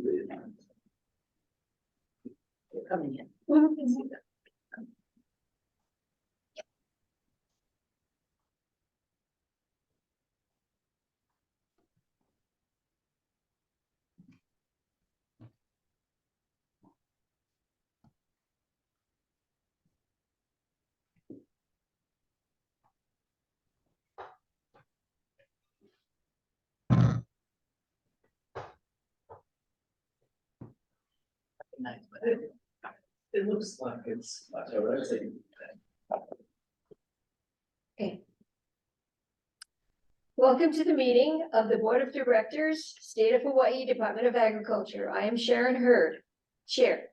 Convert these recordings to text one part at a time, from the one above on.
You're coming in. Nice, but it looks like it's October. Okay. Welcome to the meeting of the Board of Directors, State of Hawaii Department of Agriculture. I am Sharon Hurd, Chair.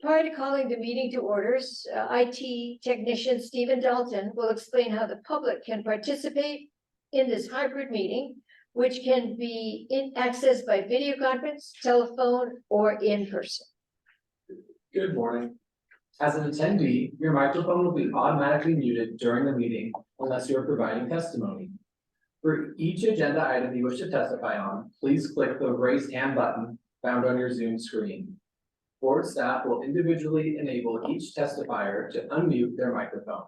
Prior to calling the meeting to orders, IT technician Stephen Dalton will explain how the public can participate in this hybrid meeting, which can be accessed by video conference, telephone, or in person. Good morning. As an attendee, your microphone will be automatically muted during the meeting unless you are providing testimony. For each agenda item you wish to testify on, please click the raise hand button found on your Zoom screen. Board staff will individually enable each testifier to unmute their microphone.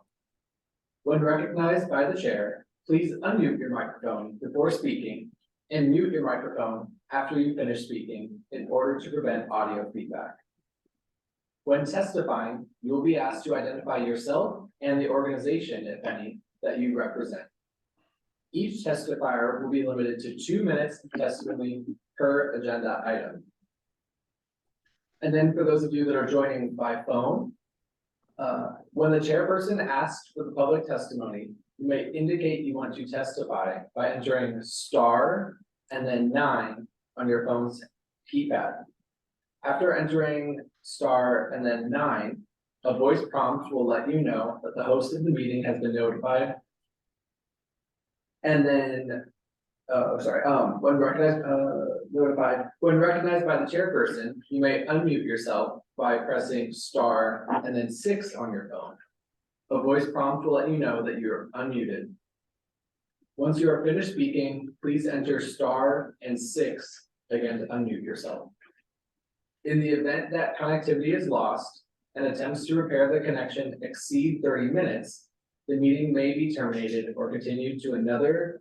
When recognized by the chair, please unmute your microphone before speaking and mute your microphone after you finish speaking in order to prevent audio feedback. When testifying, you will be asked to identify yourself and the organization, if any, that you represent. Each testifier will be limited to 2 minutes of testimony per agenda item. And then for those of you that are joining by phone, when the chairperson asks for the public testimony, you may indicate you want to testify by entering star and then 9 on your phone's keypad. After entering star and then 9, a voice prompt will let you know that the host of the meeting has been notified. And then, when recognized by the chairperson, you may unmute yourself by pressing star and then 6 on your phone. A voice prompt will let you know that you're unmuted. Once you are finished speaking, please enter star and 6 again to unmute yourself. In the event that connectivity is lost and attempts to repair the connection exceed 30 minutes, the meeting may be terminated or continued to another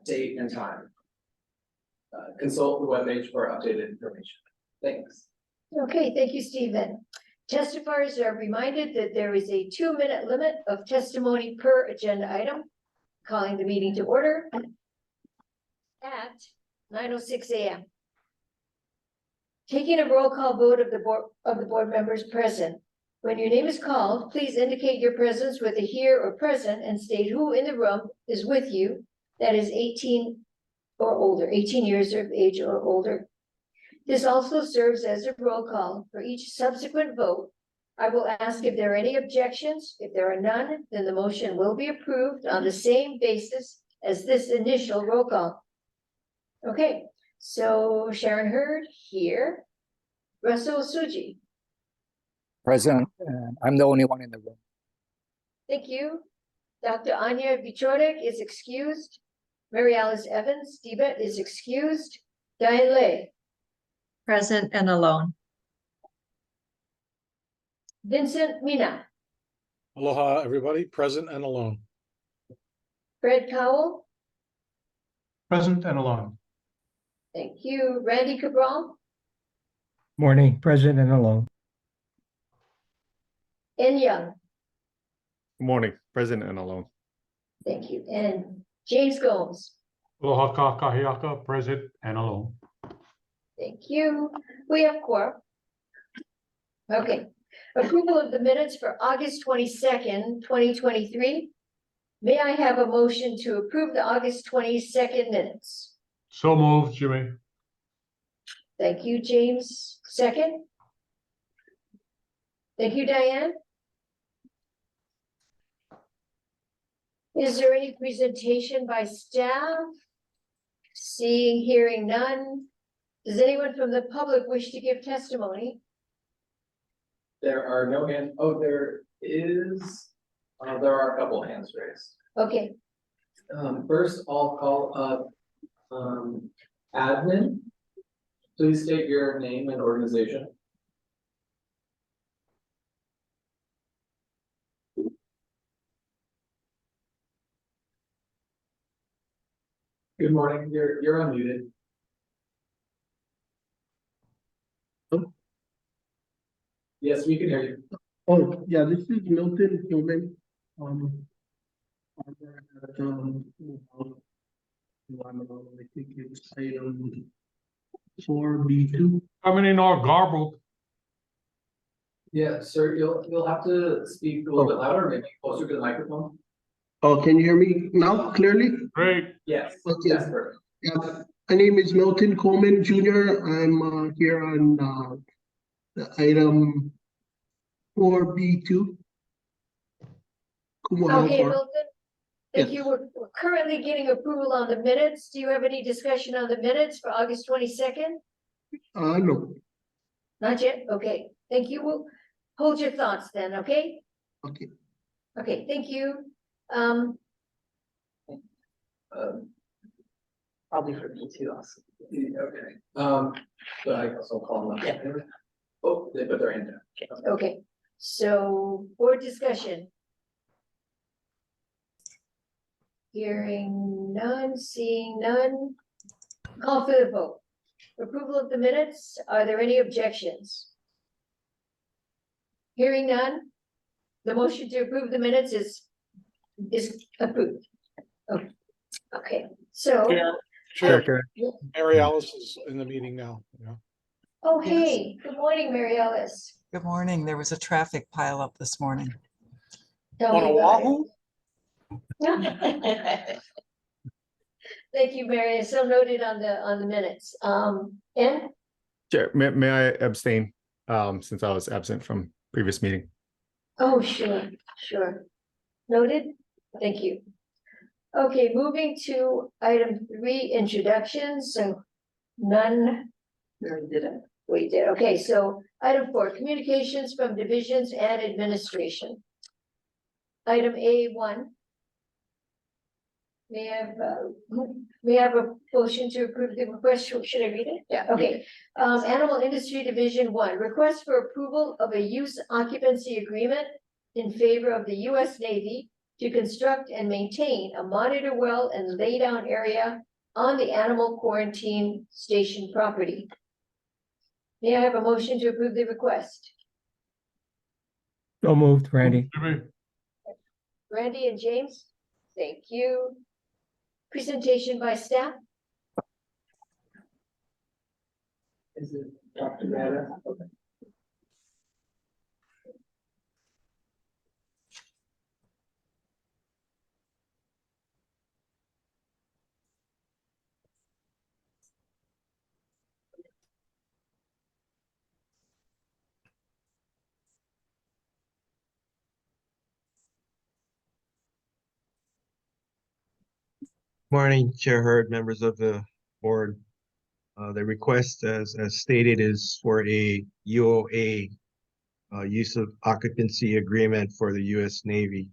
date and time. Consult the webpage for updated information. Thanks. Okay, thank you, Stephen. Testifiers are reminded that there is a 2-minute limit of testimony per agenda item. Calling the meeting to order at 9:06 a.m. Taking a roll call vote of the board members present. When your name is called, please indicate your presence with a here or present and state who in the room is with you that is 18 or older, 18 years of age or older. This also serves as a roll call for each subsequent vote. I will ask if there are any objections. If there are none, then the motion will be approved on the same basis as this initial roll call. Okay, so Sharon Hurd here. Russell Suji. Present. I'm the only one in the room. Thank you. Dr. Anya Bichorek is excused. Mary Alice Evans, Debet is excused. Diane Lay. Present and alone. Vincent Mina. Aloha, everybody, present and alone. Fred Cowell. Present and alone. Thank you. Randy Cabral. Morning, present and alone. And Young. Good morning, present and alone. Thank you. And James Gomes. Aloha kakahiaka, present and alone. Thank you. We have quorum. Okay. Approval of the minutes for August 22nd, 2023. May I have a motion to approve the August 22nd minutes? So moved, Jimmy. Thank you, James. Second. Thank you, Diane. Is there any presentation by staff? Seeing, hearing none. Does anyone from the public wish to give testimony? There are no hands. Oh, there is. There are a couple hands raised. Okay, First, I'll call up admin. Please state your name and organization. Good morning, you're unmuted. Yes, we can hear you. Oh, yeah, this is Milton Hillman. I think it's item 4B2. Coming in all garbled. Yeah, sir, you'll have to speak a little bit louder, maybe closer to the microphone. Oh, can you hear me now clearly? Great. Yes, Okay. yes, perfect. Yeah, my name is Milton Coleman Jr. I'm here on the item 4B2. Okay, Milton. Thank you. We're currently getting approval on the minutes. Do you have any discussion on the minutes for August 22nd? No. Not yet? Okay, thank you. We'll hold your thoughts then, okay? Okay. Okay, thank you. Probably for me too also. Okay, but I also call them. Yeah. Oh, they put their hand down. Okay, so board discussion. Hearing none, seeing none. Call for the vote. Approval of the minutes. Are there any objections? Hearing none. The motion to approve the minutes is approved. Okay, okay, so, Chair, Mary Alice is in the meeting now. Yeah. oh, hey, good morning, Mary Alice. Good morning. There was a traffic pileup this morning. Tell On me about Oahu? it. Thank you, Mary. So noted on the minutes. And Chair, may I abstain, since I was absent from previous meeting? oh, sure. Noted. Thank you. Okay, moving to item 3, introductions. So none. We already did it. We did. Okay, so item 4, communications from divisions and administration. Item A1. May I have a motion to approve the request? Should I read it? Yeah. Okay. Animal Industry Division 1, request for approval of a use occupancy agreement in favor of the U.S. Navy to construct and maintain a monitor well and laydown area on the animal quarantine station property. May I have a motion to approve the request? So moved, Randy. Randy and James, thank you. Presentation by staff. Is it Dr. Rada? Morning, Chair Hurd, members of the board. The request, as stated, is for a UOA, use of occupancy agreement for the U.S. Navy.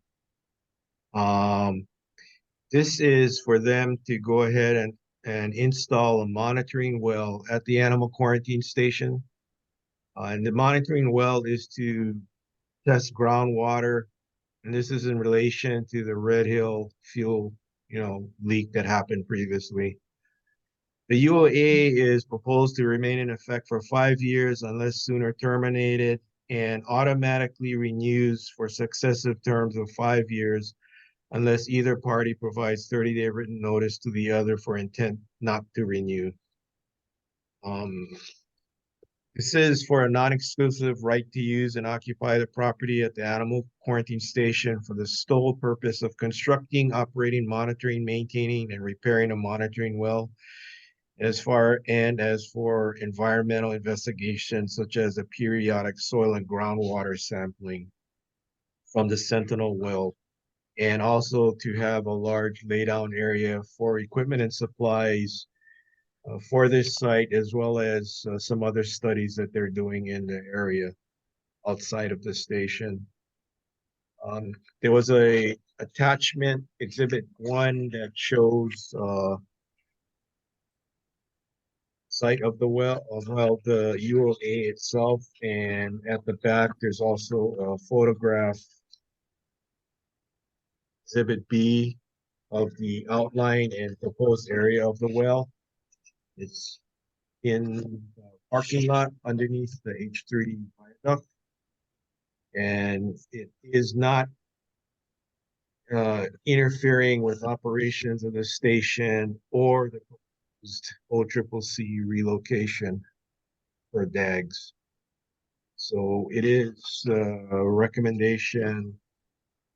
This is for them to go ahead and install a monitoring well at the animal quarantine station. And the monitoring well is to test groundwater, and this is in relation to the Red Hill fuel leak that happened previously. The UOA is proposed to remain in effect for 5 years unless sooner terminated, and automatically renews for successive terms of 5 years unless either party provides 30-day written notice to the other for intent not to renew. This is for a non-exclusive right to use and occupy the property at the animal quarantine station for the sole purpose of constructing, operating, monitoring, maintaining, and repairing a monitoring well, as for environmental investigations such as a periodic soil and groundwater sampling from the Sentinel well, and also to have a large laydown area for equipment and supplies for this site, as well as some other studies that they're doing in the area outside of the station. There was a attachment, Exhibit 1, that shows site of the well, the UOA itself, and at the back, there's also a photograph, Exhibit B, of the outline and proposed area of the well. It's in the parking lot underneath the H3 viaduct, and it is not interfering with operations of the station or the proposed OCCC relocation for DAGs. So it is a recommendation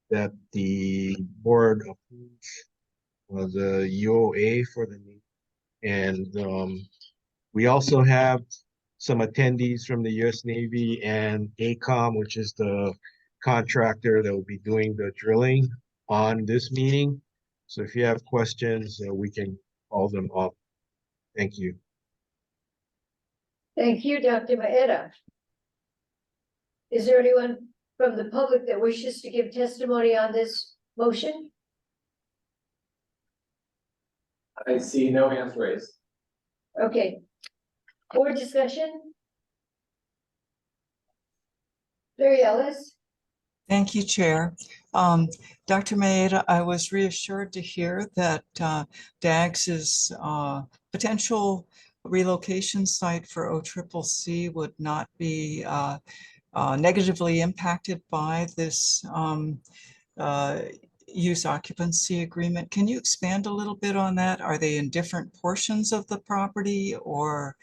that the board approve the UOA for the meeting. And we also have some attendees from the US Navy and ACOM, which is the contractor that will be doing the drilling on this meeting. So if you have questions, we can call them up. Thank you. Thank you, Dr. Maeda. Is there anyone from the public that wishes to give testimony on this motion? I see no hands raised. Okay. Board discussion? Larry Ellis? Thank you, Chair. Dr. Maeda, I was reassured to hear that DAGS is potential relocation site for OCCC would not be negatively impacted by this use occupancy agreement. Can you expand a little bit on that? Are they in different portions of the property, or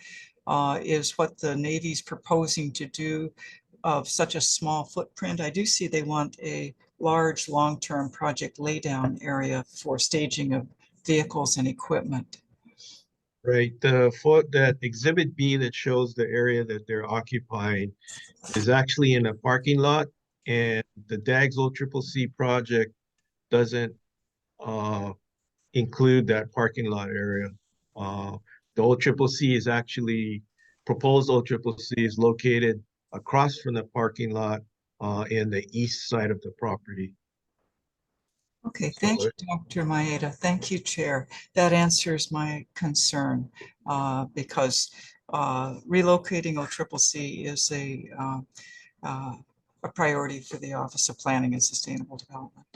is what the Navy's proposing to do of such a small footprint? I do see they want a large long-term project laydown area for staging of vehicles and equipment. Right, that Exhibit B that shows the area that they're occupying is actually in a parking lot, and the DAGS OCCC project doesn't include that parking lot area. The OCCC is actually, proposed OCCC is located across from the parking lot in the east side of the property. Okay, thank you, Dr. Maeda. Thank you, Chair. That answers my concern because relocating OCCC is a priority for the Office of Planning and Sustainable Development.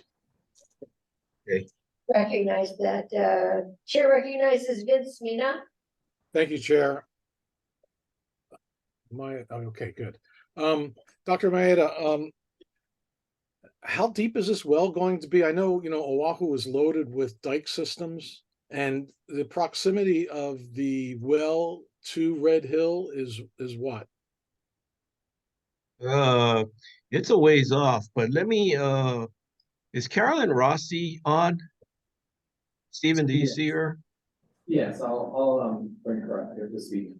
Okay. Recognize that. Chair recognizes Vince Mina. Thank you, Chair. Okay, good. Dr. Maeda, how deep is this well going to be? I know, Oahu is loaded with dike systems, and the proximity of the well to Red Hill is what? It's a ways off, but let me, is Carolyn Rossi on? Stephen, do you see her? Yes, I'll bring her up here to speak.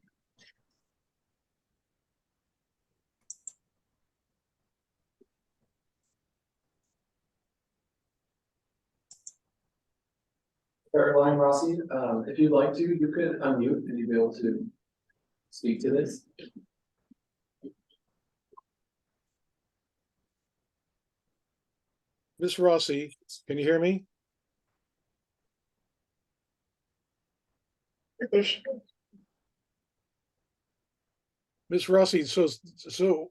Caroline Rossi, if you'd like to, you could unmute and you'd be able to speak to this. Miss Rossi, can you hear me? There she goes. Miss Rossi, so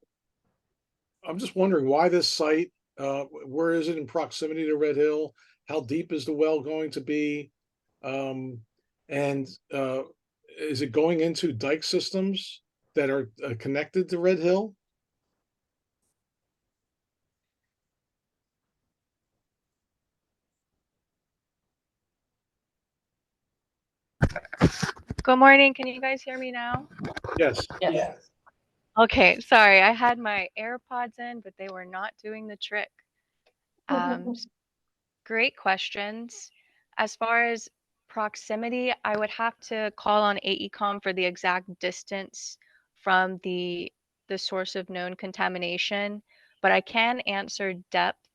I'm just wondering why this site, where is it in proximity to Red Hill? How deep is the well going to be? And is it going into dike systems that are connected to Red Hill? Good morning. Can you guys hear me now? Yes. Yes. Okay, sorry. I had my AirPods in, but they were not doing the trick. Great questions. As far as proximity, I would have to call on AECOM for the exact distance from the source of known contamination, but I can answer depth.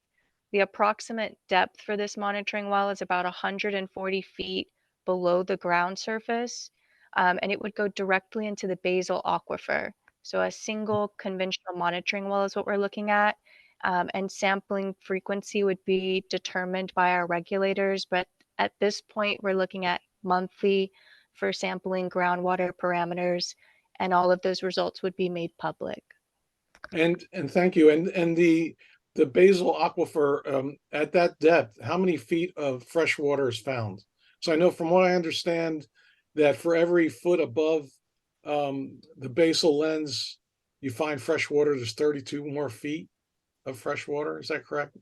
The approximate depth for this monitoring well is about 140 feet below the ground surface, and it would go directly into the basal aquifer. So a single conventional monitoring well is what we're looking at, and sampling frequency would be determined by our regulators. But at this point, we're looking at monthly for sampling groundwater parameters, and all of those results would be made public. And thank you. And the basal aquifer, at that depth, how many feet of fresh water is found? So I know from what I understand that for every foot above the basal lens, you find fresh water, there's 32 more feet of fresh water. Is that correct?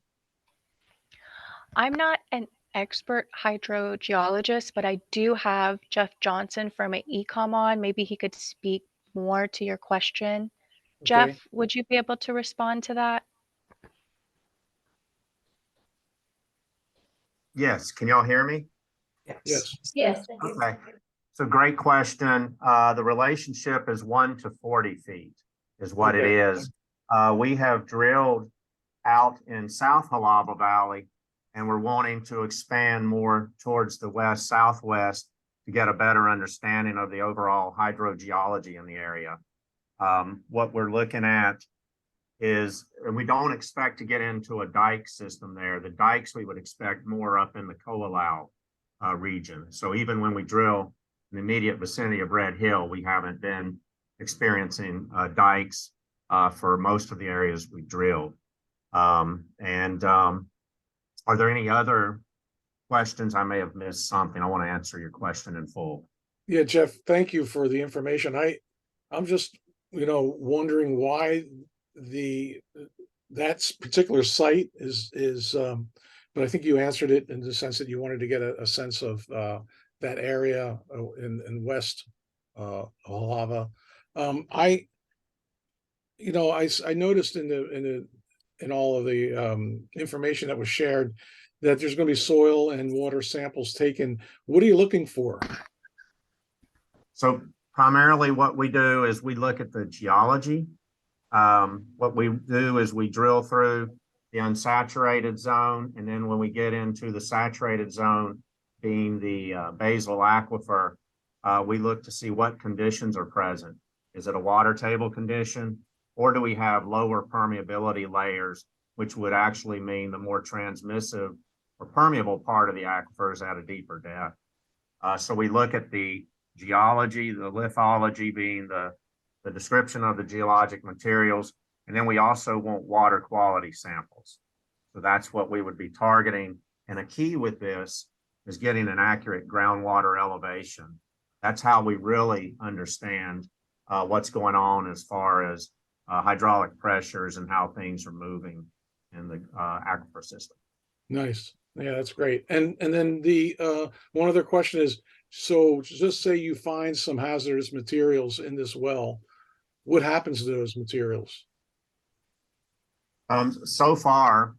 I'm not an expert hydrogeologist, but I do have Jeff Johnson from Ecom on. Maybe he could speak more to your question. Okay. Jeff, would you be able to respond to that? Yes, can y'all hear me? Yes. Yes, thank you. Okay, so great question. The relationship is 1 to 40 feet is what it is. We have drilled out in South Halava Valley, and we're wanting to expand more towards the west southwest to get a better understanding of the overall hydrogeology in the area. What we're looking at is, and we don't expect to get into a dike system there. The dikes we would expect more up in the Koʻalau region. So even when we drill in the immediate vicinity of Red Hill, we haven't been experiencing dikes for most of the areas we drilled. Are there any other questions? I may have missed something. I want to answer your question in full. Yeah, Jeff, thank you for the information. I'm just, wondering why that particular site is but I think you answered it in the sense that you wanted to get a sense of that area in West Halava. I noticed in all of the information that was shared that there's going to be soil and water samples taken. What are you looking for? So primarily what we do is we look at the geology. What we do is we drill through the unsaturated zone, and then when we get into the saturated zone, being the basal aquifer, we look to see what conditions are present. Is it a water table condition, or do we have lower permeability layers, which would actually mean the more transmissive or permeable part of the aquifer is at a deeper depth. So we look at the geology, the lithology being the description of the geologic materials, and then we also want water quality samples. So that's what we would be targeting. And a key with this is getting an accurate groundwater elevation. That's how we really understand what's going on as far as hydraulic pressures and how things are moving in the aquifer system. Nice. Yeah, that's great. And then the one other question is, so just say you find some hazardous materials in this well, what happens to those materials? So far,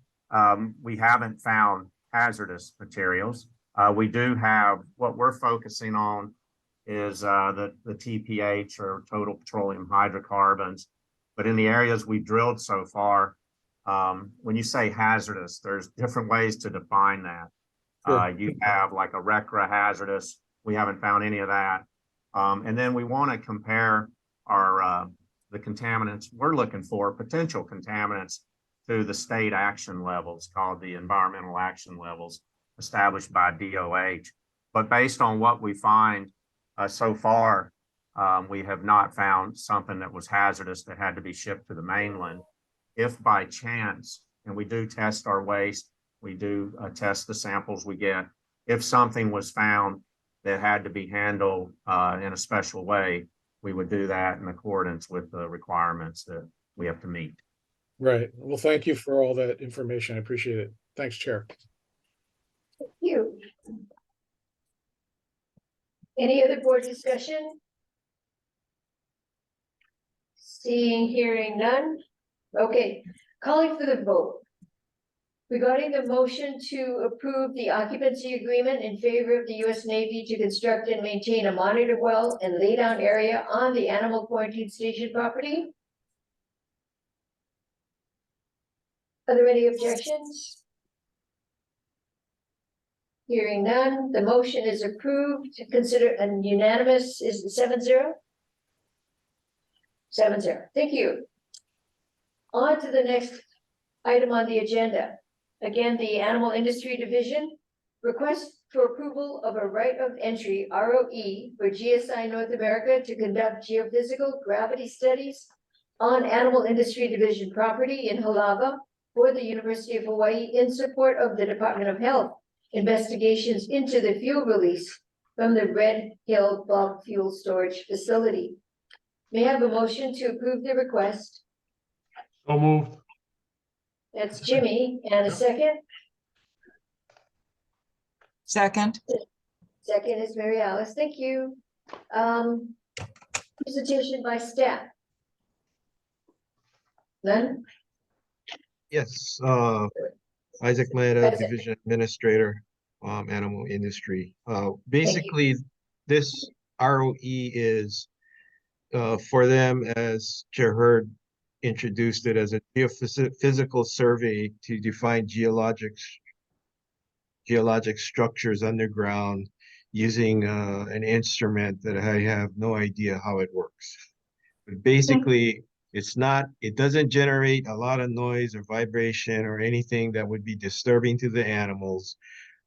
we haven't found hazardous materials. We do have, what we're focusing on is the TPH, or total petroleum hydrocarbons. But in the areas we've drilled so far, when you say hazardous, there's different ways to define that. Sure. You have like a RCRA hazardous. We haven't found any of that. And then we want to compare our the contaminants we're looking for, potential contaminants, to the state action levels called the environmental action levels established by DOH. But based on what we find so far, we have not found something that was hazardous that had to be shipped to the mainland. If by chance, and we do test our waste, we do test the samples we get, if something was found that had to be handled in a special way, we would do that in accordance with the requirements that we have to meet. Right. Well, thank you for all that information. I appreciate it. Thanks, Chair. Thank you. Any other board discussion? Seeing, hearing none. Okay, calling for the vote. Regarding the motion to approve the occupancy agreement in favor of the U.S. Navy to construct and maintain a monitor well and laydown area on the animal quarantine station property. Are there any objections? Hearing none, the motion is approved. Consider an unanimous, is it 7-0? 7-0, thank you. On to the next item on the agenda. Again, the Animal Industry Division Request for approval of a right of entry, ROE, for GSI North America to conduct geophysical gravity studies on animal industry division property in Halawa for the University of Hawaii in support of the Department of Health investigations into the fuel release from the Red Hill Bulk Fuel Storage Facility. May I have a motion to approve the request? So moved. That's Jimmy, and a second? Second, Second is Mary Alice, thank you. Presentation by staff. None? Yes, Isaac Maeda, Present. Division Administrator, Animal Industry. Basically, this ROE is for them, as Chair Hurd introduced it, as a geophysical survey to define geologic structures underground using an instrument that I have no idea how it works. But basically, it doesn't generate a lot of noise or vibration or anything that would be disturbing to the animals.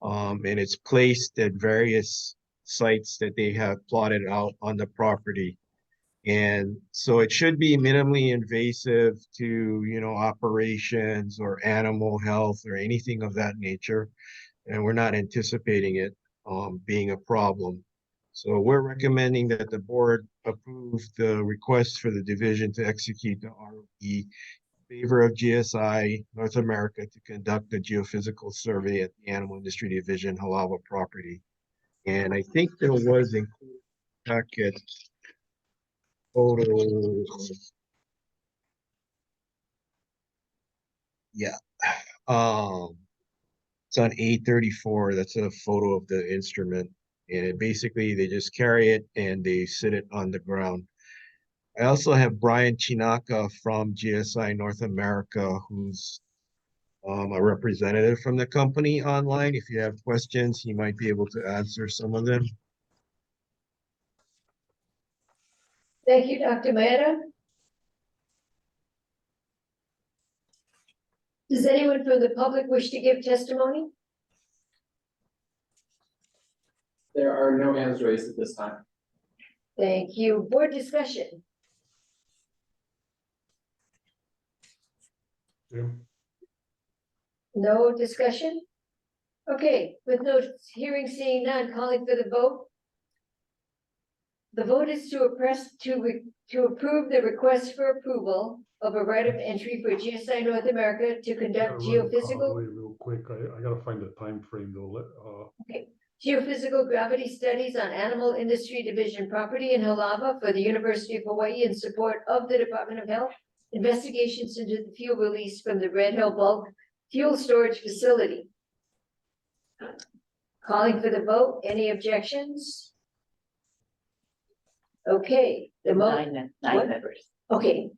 And it's placed at various sites that they have plotted out on the property. And so it should be minimally invasive to, operations or animal health or anything of that nature. And we're not anticipating it being a problem. So we're recommending that the board approve the request for the division to execute the ROE in favor of GSI North America to conduct the geophysical survey at the Animal Industry Division Halawa property. And I think there was included packet photo. Yeah. It's on A34. That's a photo of the instrument. And basically they just carry it and they sit it on the ground. I also have Brian Chinaka from GSI North America, who's a representative from the company online. If you have questions, he might be able to answer some of them. Thank you, Dr. Maeda. Does anyone from the public wish to give testimony? There are no hands raised at this time. Thank you. Board discussion. Jim? No discussion? Okay, with no hearing, seeing none, calling for the vote. The vote is to approve the request for approval of a right of entry for GSI North America to conduct geophysical. Wait, real quick, I gotta find the time frame though. Okay. Geophysical gravity studies on animal industry division property in Halawa for the University of Hawaii in support of the Department of Health investigations into the fuel release from the Red Hill Bulk Fuel Storage Facility. Calling for the vote. Any objections? Okay, Nine members. Okay.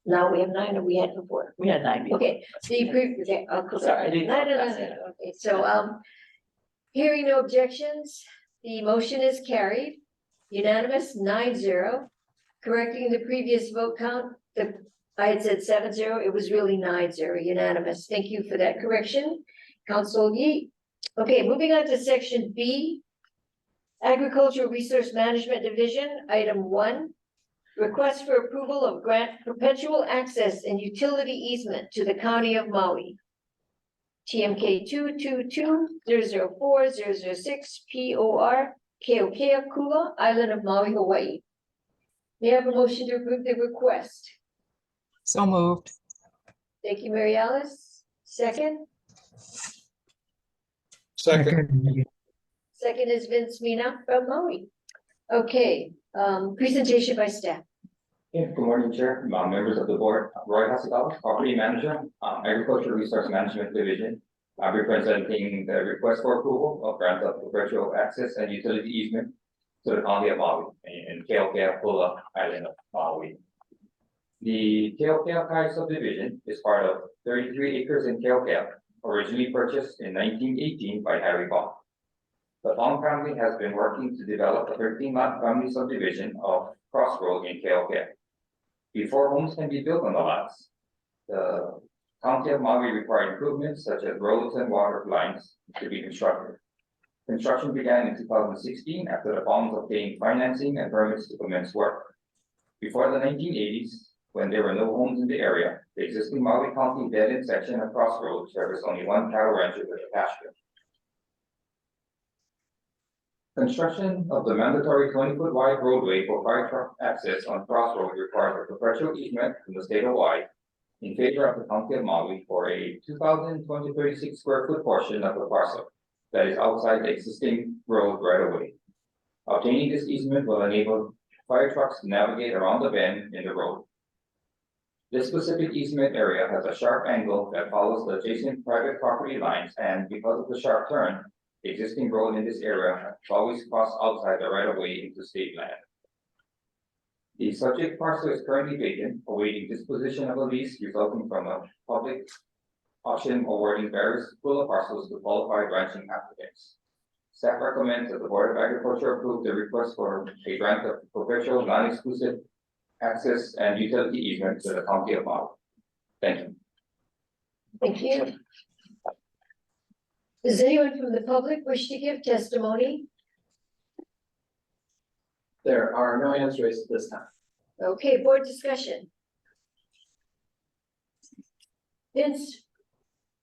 Now we have 9, or we had before? We had 9. Okay, okay, Sorry, I didn't know. No. Okay, so, hearing no objections, the motion is carried, unanimous 9-0. Correcting the previous vote count, I had said 7-0, it was really 9-0, unanimous. Thank you for that correction, Council Yee. Okay, moving on to section B, Agricultural Resource Management Division, item 1. Request for approval of grant perpetual access and utility easement to the County of Maui. TMK 222-004-006 POR Keokea Kula, Island of Maui, Hawaii. May I have a motion to approve the request? so moved. Thank you, Mary Alice. Second? Second. Second is Vince Mina from Maui. Okay, presentation by staff. Yeah, good morning, Chair, members of the board. Roy Hasegawa, Property Manager, Agricultural Resource Management Division. I'm representing the request for approval of grant of perpetual access and utility easement to the County of Maui in Keokea Kula, Island of Maui. The Keokea Kai subdivision is part of 33 acres in Keokea, originally purchased in 1918 by Harry Bach. The Fong family has been working to develop a 13-lot family subdivision of Crossroad in Keokea. Before homes can be built on the lots, the County of Maui required improvements such as roads and water lines to be constructed. Construction began in 2016 after the funds obtained financing and permits to commence work. Before the 1980s, when there were no homes in the area, the existing Maui County dead-end section of Crossroads serviced only one cattle rancher with a pasture. Construction of the mandatory 20-foot wide roadway for fire truck access on Crossroads requires a perpetual easement from the state of Hawaii in favor of the County of Maui for a 2,236 square foot portion of the parcel that is outside the existing road right of way. Obtaining this easement will enable fire trucks to navigate around the bend in the road. This specific easement area has a sharp angle that follows the adjacent private property lines, and because of the sharp turn, the existing road in this area always crosses outside the right of way into state land. The subject parcel is currently vacant, awaiting disposition of a lease resulting from a public auction awarding various pool of parcels to qualified ranching applicants. Staff recommends that the Board of Agriculture approve the request for a grant of perpetual non-exclusive access and utility easement to the County of Maui. Thank you. Thank you. Does anyone from the public wish to give testimony? There are no hands raised at this time. Okay, board discussion. Vince,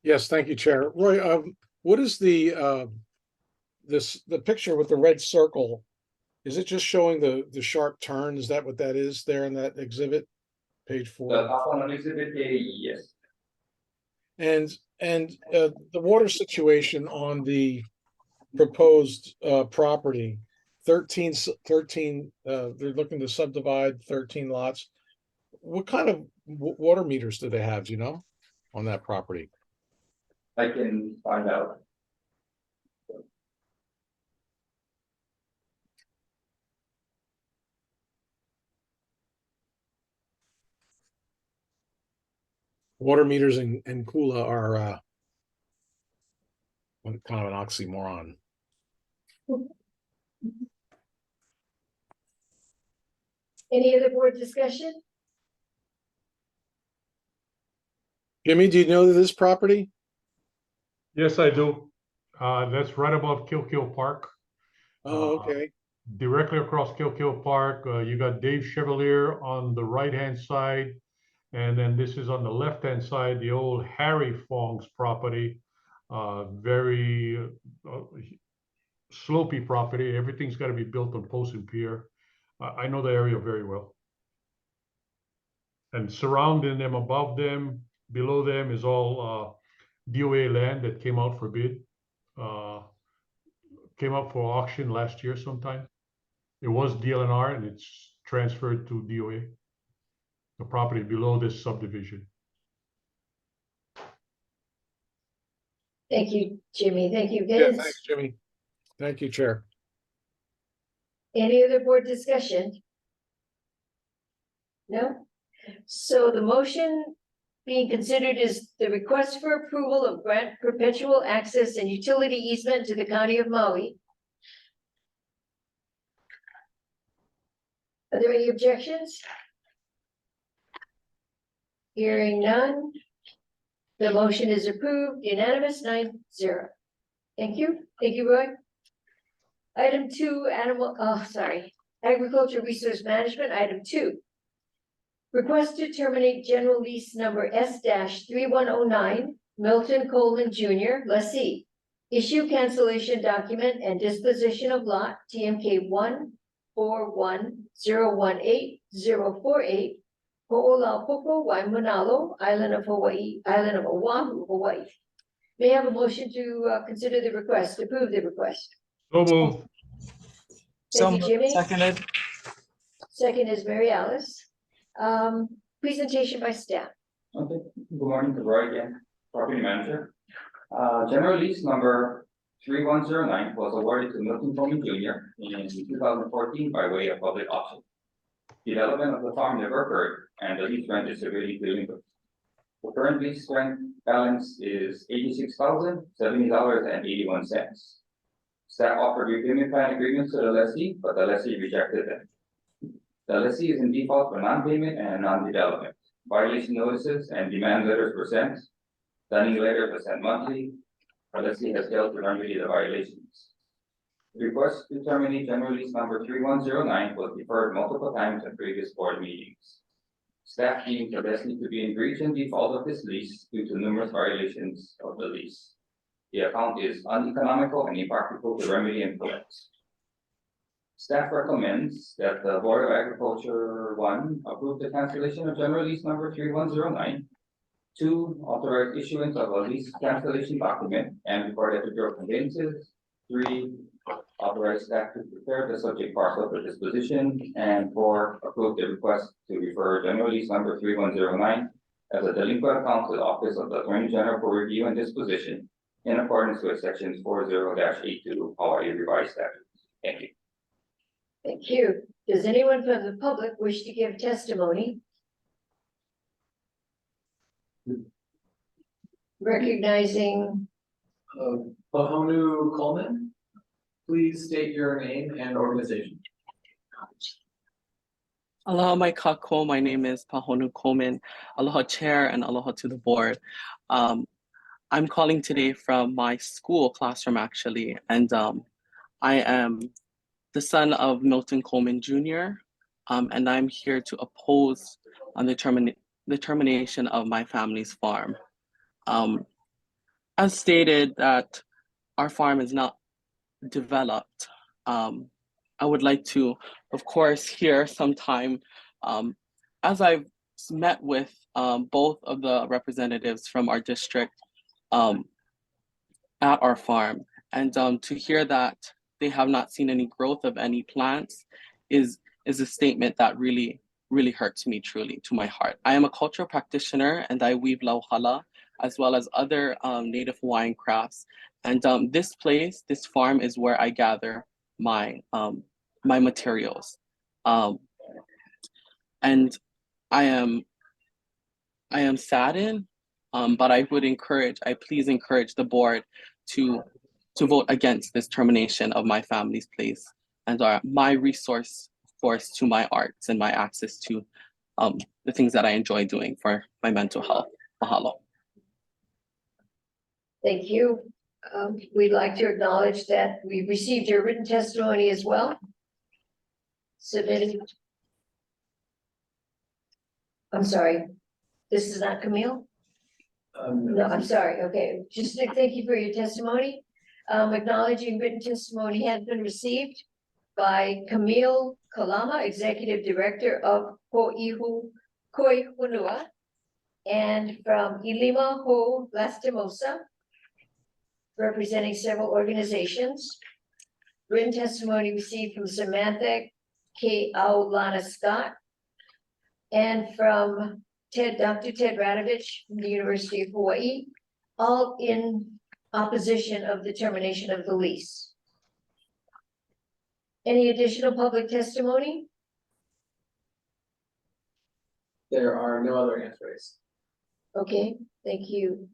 Yes, thank you, Chair. Roy, what is the the picture with the red circle? Is it just showing the sharp turn? Is that what that is there in that exhibit? Page 4. The top one on exhibit A, yes. And the water situation on the proposed property, 13, they're looking to subdivide 13 lots. What kind of water meters do they have, do you know, on that property? I can find out. Water meters and kūla are kind of an oxymoron. any other board discussion? Jimmy, do you know this property? Yes, I do. That's right above Kill Park. Oh, okay. Directly across Kill Park, you got Dave Chevalier on the right-hand side. And then this is on the left-hand side, the old Harry Fong's property. Very slopey property. Everything's got to be built on post and pier. I know the area very well. And surrounding them, above them, below them is all DOA land that came out for bid. Came up for auction last year sometime. It was DLNR and it's transferred to DOA. The property below this subdivision. Thank you, Jimmy. Thank you, Yeah, Vince. thanks, Jimmy. Thank you, Chair. Any other board discussion? No? So the motion being considered is the request for approval of grant perpetual access and utility easement to the County of Maui. Are there any objections? Hearing none. The motion is approved, unanimous, 9-0. Thank you. Thank you, Roy. Item 2, Agriculture Resource Management, item 2. Request to terminate general lease number S-3109, Milton Coleman Jr., lessee. Issue cancellation document and disposition of lot TMK 141018048, Ho'olaupopo, Waimanalo, Island of Hawaii, Island of Oahu, Hawaii. May I have a motion to consider the request, approve the request? So moved. Thank you, Jimmy. Seconded. Second is Mary Alice. Presentation by staff. Okay, good morning to Roy again, property manager. General lease number 3109 was awarded to Milton Coleman Jr. in 2014 by way of public auction. Development of the farm never occurred, and the lease rent is severely delinquent. The current lease rent balance is $86,070.81. Staff offered repayment plan agreements to the lessee, but the lessee rejected them. The lessee is in default for non-payment and non-development. violation notices and demand letters were sent. Dunning letters were sent monthly, unless he has failed to remedy the violations. The request to terminate general lease number 3109 was deferred multiple times at previous board meetings. Staff deemed the lessee to be in breach and default of this lease due to numerous violations of the lease. The account is uneconomical and impractical to remedy and collect. Staff recommends that the Board of Agriculture, 1, approve the cancellation of general lease number 3109. 2, authorize issuance of a lease cancellation document and record it to Bureau of Conveyances. 3, authorize staff to prepare the subject parcel for disposition. And 4, approve the request to refer general lease number 3109 as a delinquent account to the Office of the Attorney General for review and disposition in accordance with sections 40-82 Hawaii revised statutes. Thank you. Thank you. Does anyone from the public wish to give testimony? Recognizing Pahonu Coleman, please state your name and organization. Aloha mai kākou, my name is Pahonu Coleman. Aloha chair and aloha to the board. I'm calling today from my school classroom actually, and I am the son of Milton Coleman Jr. And I'm here to oppose on the termination of my family's farm. As stated that our farm is not developed, I would like to, of course, hear sometime, as I've met with both of the representatives from our district at our farm, and to hear that they have not seen any growth of any plants is a statement that really hurts me truly to my heart. I am a cultural practitioner and I weave lauhala as well as other Native Hawaiian crafts. And this farm is where I gather my materials. And I am saddened, but I please encourage the board to vote against this termination of my family's place and my resource to my arts and my access to the things that I enjoy doing for my mental health. Mahalo. Thank you. We'd like to acknowledge that we received your written testimony as well. Submitted. I'm sorry, this is not Camille? No, I'm sorry. Okay, just thank you for your testimony. Acknowledging written testimony has been received by Camille Kalama, Executive Director of Hoʻihu Koihunua, and from Ilima Ho Lastimosa, representing several organizations. Written testimony received from Samantha K. Aulana Scott, and from Dr. Ted Radovich from the University of Hawaii, all in opposition of the termination of the lease. Any additional public testimony? There are no other hands raised. Okay, thank you.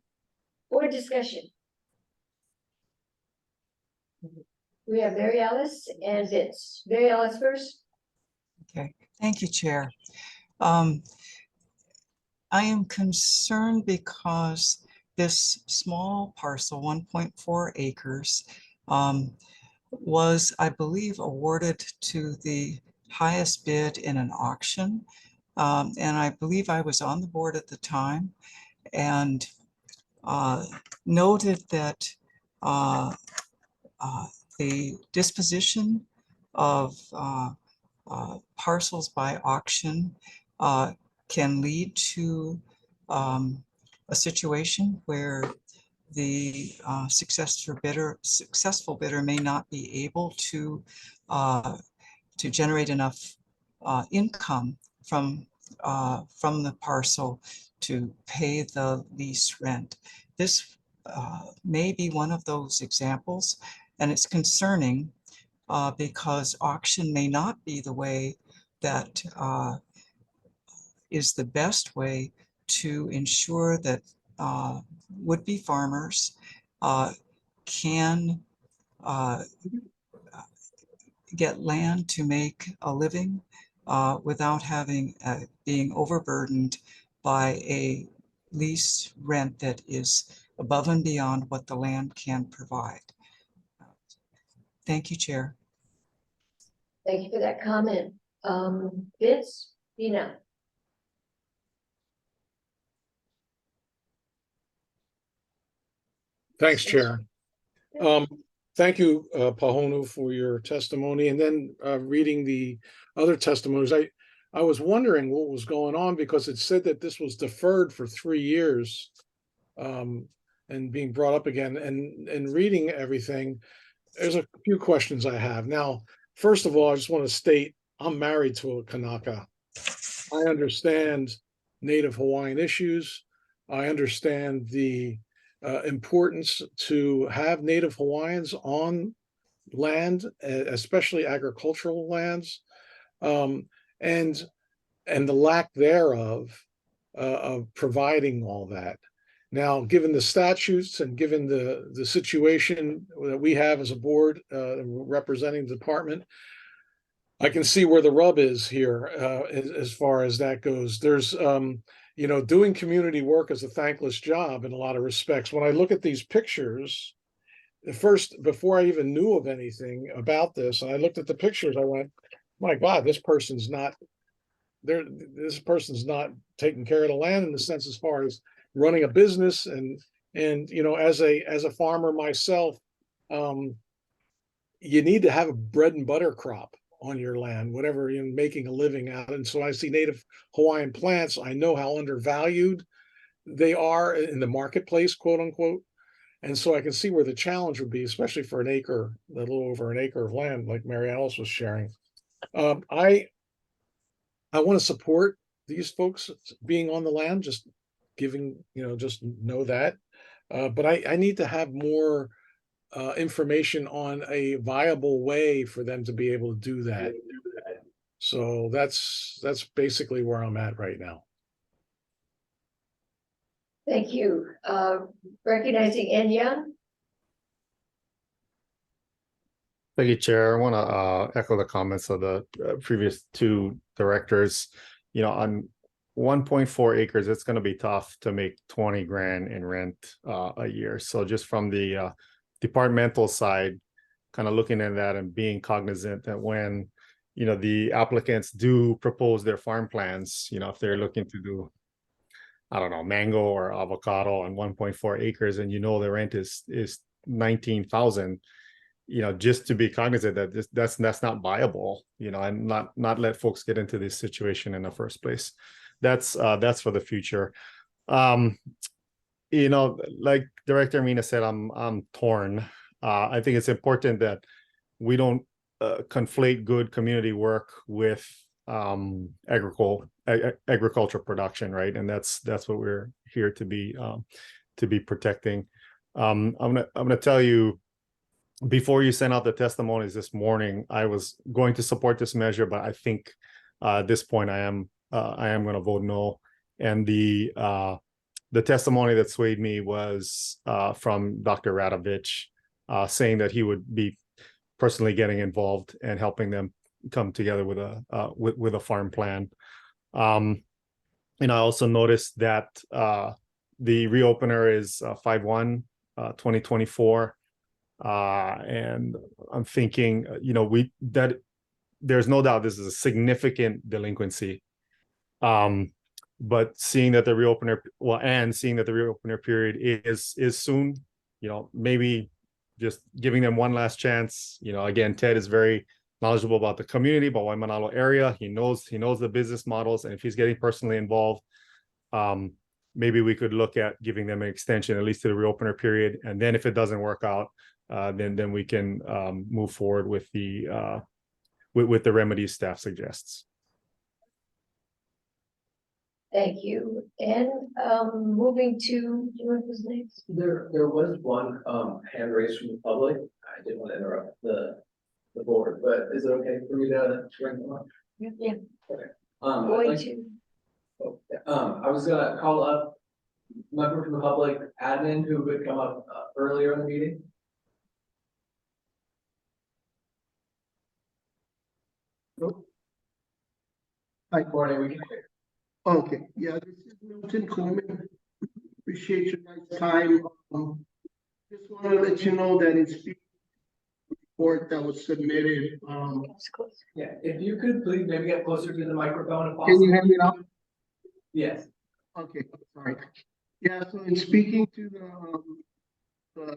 Board discussion. We have Mary Alice and Vince. Mary Alice first. Okay, thank you, Chair. I am concerned because this small parcel, 1.4 acres, was, I believe, awarded to the highest bid in an auction. And I believe I was on the board at the time and noted that the disposition of parcels by auction can lead to a situation where the successful bidder may not be able to generate enough income from the parcel to pay the lease rent. This may be one of those examples, and it's concerning because auction may not be the way that is the best way to ensure that would-be farmers can get land to make a living without having being overburdened by a lease rent that is above and beyond what the land can provide. Thank you, Chair. Thank you for that comment. Vince, Thanks, Chair. Thank you, Pahonu, for your testimony. And then reading the other testimonies, I was wondering what was going on because it said that this was deferred for 3 years and being brought up again. And reading everything, there's a few questions I have. Now, first of all, I just want to state I'm married to a Kanaka. I understand Native Hawaiian issues. I understand the importance to have Native Hawaiians on land, especially agricultural lands, and the lack thereof of providing all that. Now, given the statutes and given the situation that we have as a board representing the department, I can see where the rub is here as far as that goes. There's doing community work is a thankless job in a lot of respects. When I look at these pictures, before I even knew of anything about this, and I looked at the pictures, I went, my God, this person's not there. This person's not taking care of the land in the sense as far as running a business. And as a farmer myself, you need to have a bread and butter crop on your land, whatever you're making a living out. And so I see Native Hawaiian plants. I know how undervalued they are in the marketplace, quote unquote. And so I can see where the challenge would be, especially for a little over an acre of land, like Mary Alice was sharing. I want to support these folks being on the land, just giving, just know that. But I need to have more information on a viable way for them to be able to do that. So that's basically where I'm at right now. thank you. Recognizing Enya. Thank you, Chair. I want to echo the comments of the previous two directors. On 1.4 acres, it's going to be tough to make 20 grand in rent a year. So just from the departmental side, kind of looking at that and being cognizant that when, the applicants do propose their farm plans, if they're looking to do, I don't know, mango or avocado on 1.4 acres, and the rent is 19,000, just to be cognizant that that's not viable, and not let folks get into this situation in the first place. That's for the future. Like Director Mina said, I'm torn. I think it's important that we don't conflate good community work with agricultural production, right? And that's what we're here to be protecting. I'm gonna tell you, before you sent out the testimonies this morning, I was going to support this measure, but I think at this point I am going to vote no. And the testimony that swayed me was from Dr. Radovich, saying that he would be personally getting involved and helping them come together with a farm plan. And I also noticed that the reopener is 5/1/2024. And I'm thinking, that there's no doubt this is a significant delinquency. But seeing that the reopener, period is soon, maybe just giving them one last chance. Again, Ted is very knowledgeable about the community, about Waimanalo area. He knows the business models, and if he's getting personally involved, maybe we could look at giving them an extension, at least to the reopener period. And then if it doesn't work out, then we can move forward with the remedies staff suggests. Thank you. And moving to, do you want his next? There was one hand raised from the public. I didn't want to interrupt the board, but is it okay for me to bring them up? Yeah. Okay. I was gonna call up member from the public, admin, who would come up earlier in the meeting. Hi, morning. We can hear. Okay, yeah, this is Milton Coleman. Appreciate your guys' time. Just want to let you know that it's the report that was submitted. Yeah, if you could please maybe get closer to the microphone if Can you possible. hear me now? Yes. Okay, sorry. Yeah, so in speaking to the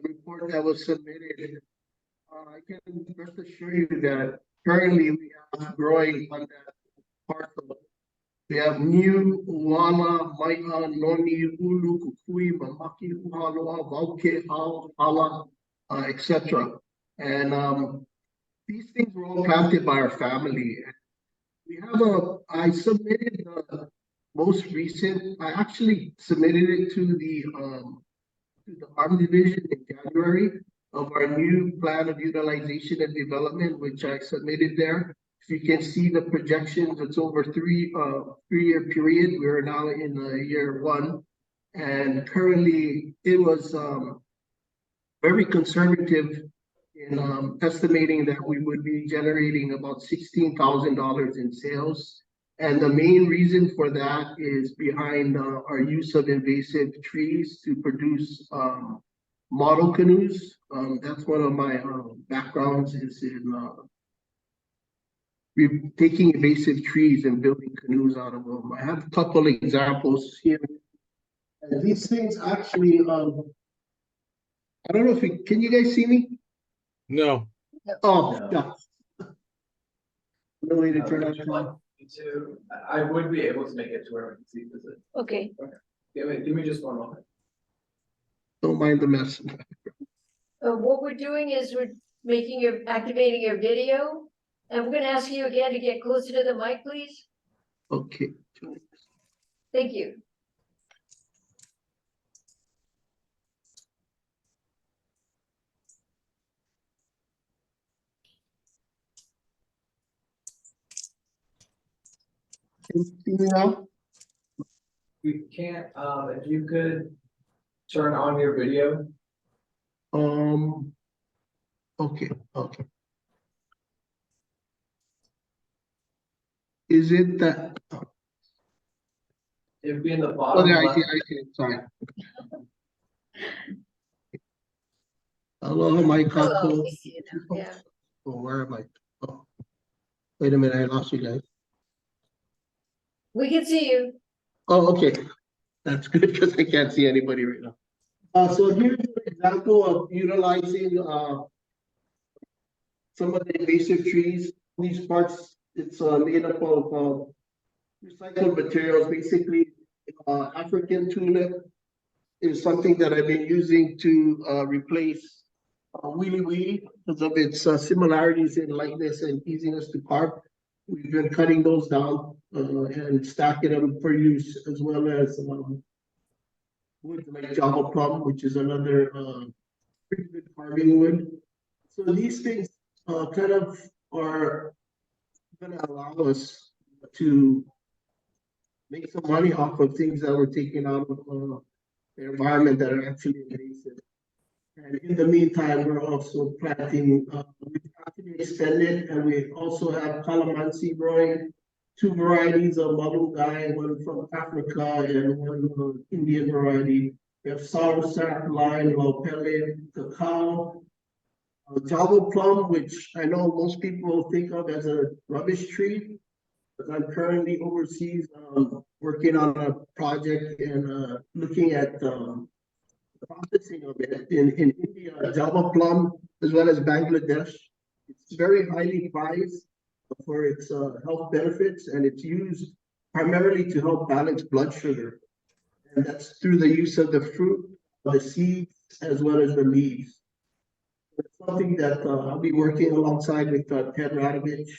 report that was submitted, I can rest assure you that currently we have growing on that parcel. We have new ʻana, maiʻa, noni, ulu, kukui, mamaki, uhaloa, vauke, hao, hala, etc. And these things were all planted by our family. We have I submitted the most recent, I actually submitted it to the Arm Division in January of our new plan of utilization and development, which I submitted there. If you can see the projections, it's over three-year period. We are now in year one. And currently it was very conservative in estimating that we would be generating about $16,000 in sales. And the main reason for that is behind our use of invasive trees to produce model canoes. That's one of my backgrounds is in taking invasive trees and building canoes out of them. I have a couple examples here. And these things actually, I don't know if can you guys see me? No. Oh, No. yeah. No way to turn Would you like on. me to, I would be able to make it to where we can see this. Okay. Give me just one moment. Don't mind the mess. What we're doing is we're activating your video. And we're gonna ask you again to get closer to the mic, please. Okay. Thank you. Can you see me now? We can't, if you could turn on your video. Okay. Is it that? It'd be in the Oh, bottom there, I left. see it, sorry. Hello, my couple. we see it now, yeah. Oh, where am I? Oh. Wait a minute, I lost you guys. We can see you. Oh, okay. That's good because I can't see anybody right now. So here's an example of utilizing some of the invasive trees. These parts, it's made up of recycled materials. Basically, African tulip is something that I've been using to replace wheelie weenie because of its similarities in lightness and easiness to carve. We've been cutting those down and stacking them for use, as well as wood like Java plum, which is another pretty good carving wood. So these things kind of are going to allow us to make some money off of things that we're taking out of the environment that are actually invasive. And in the meantime, we're also planting, we've actually extended, and we also have calamansi growing, 2 varieties of malunggay, one from Africa and one Indian variety. We have soursop, lime, Hoʻokele, cacao, Java plum, which I know most people think of as a rubbish tree, but I'm currently overseas working on a project and looking at processing of it in India, Java plum, as well as Bangladesh. It's very highly prized for its health benefits, and it's used primarily to help balance blood sugar. And that's through the use of the fruit, the seeds, as well as the leaves. It's something that I'll be working alongside with Ted Radovich.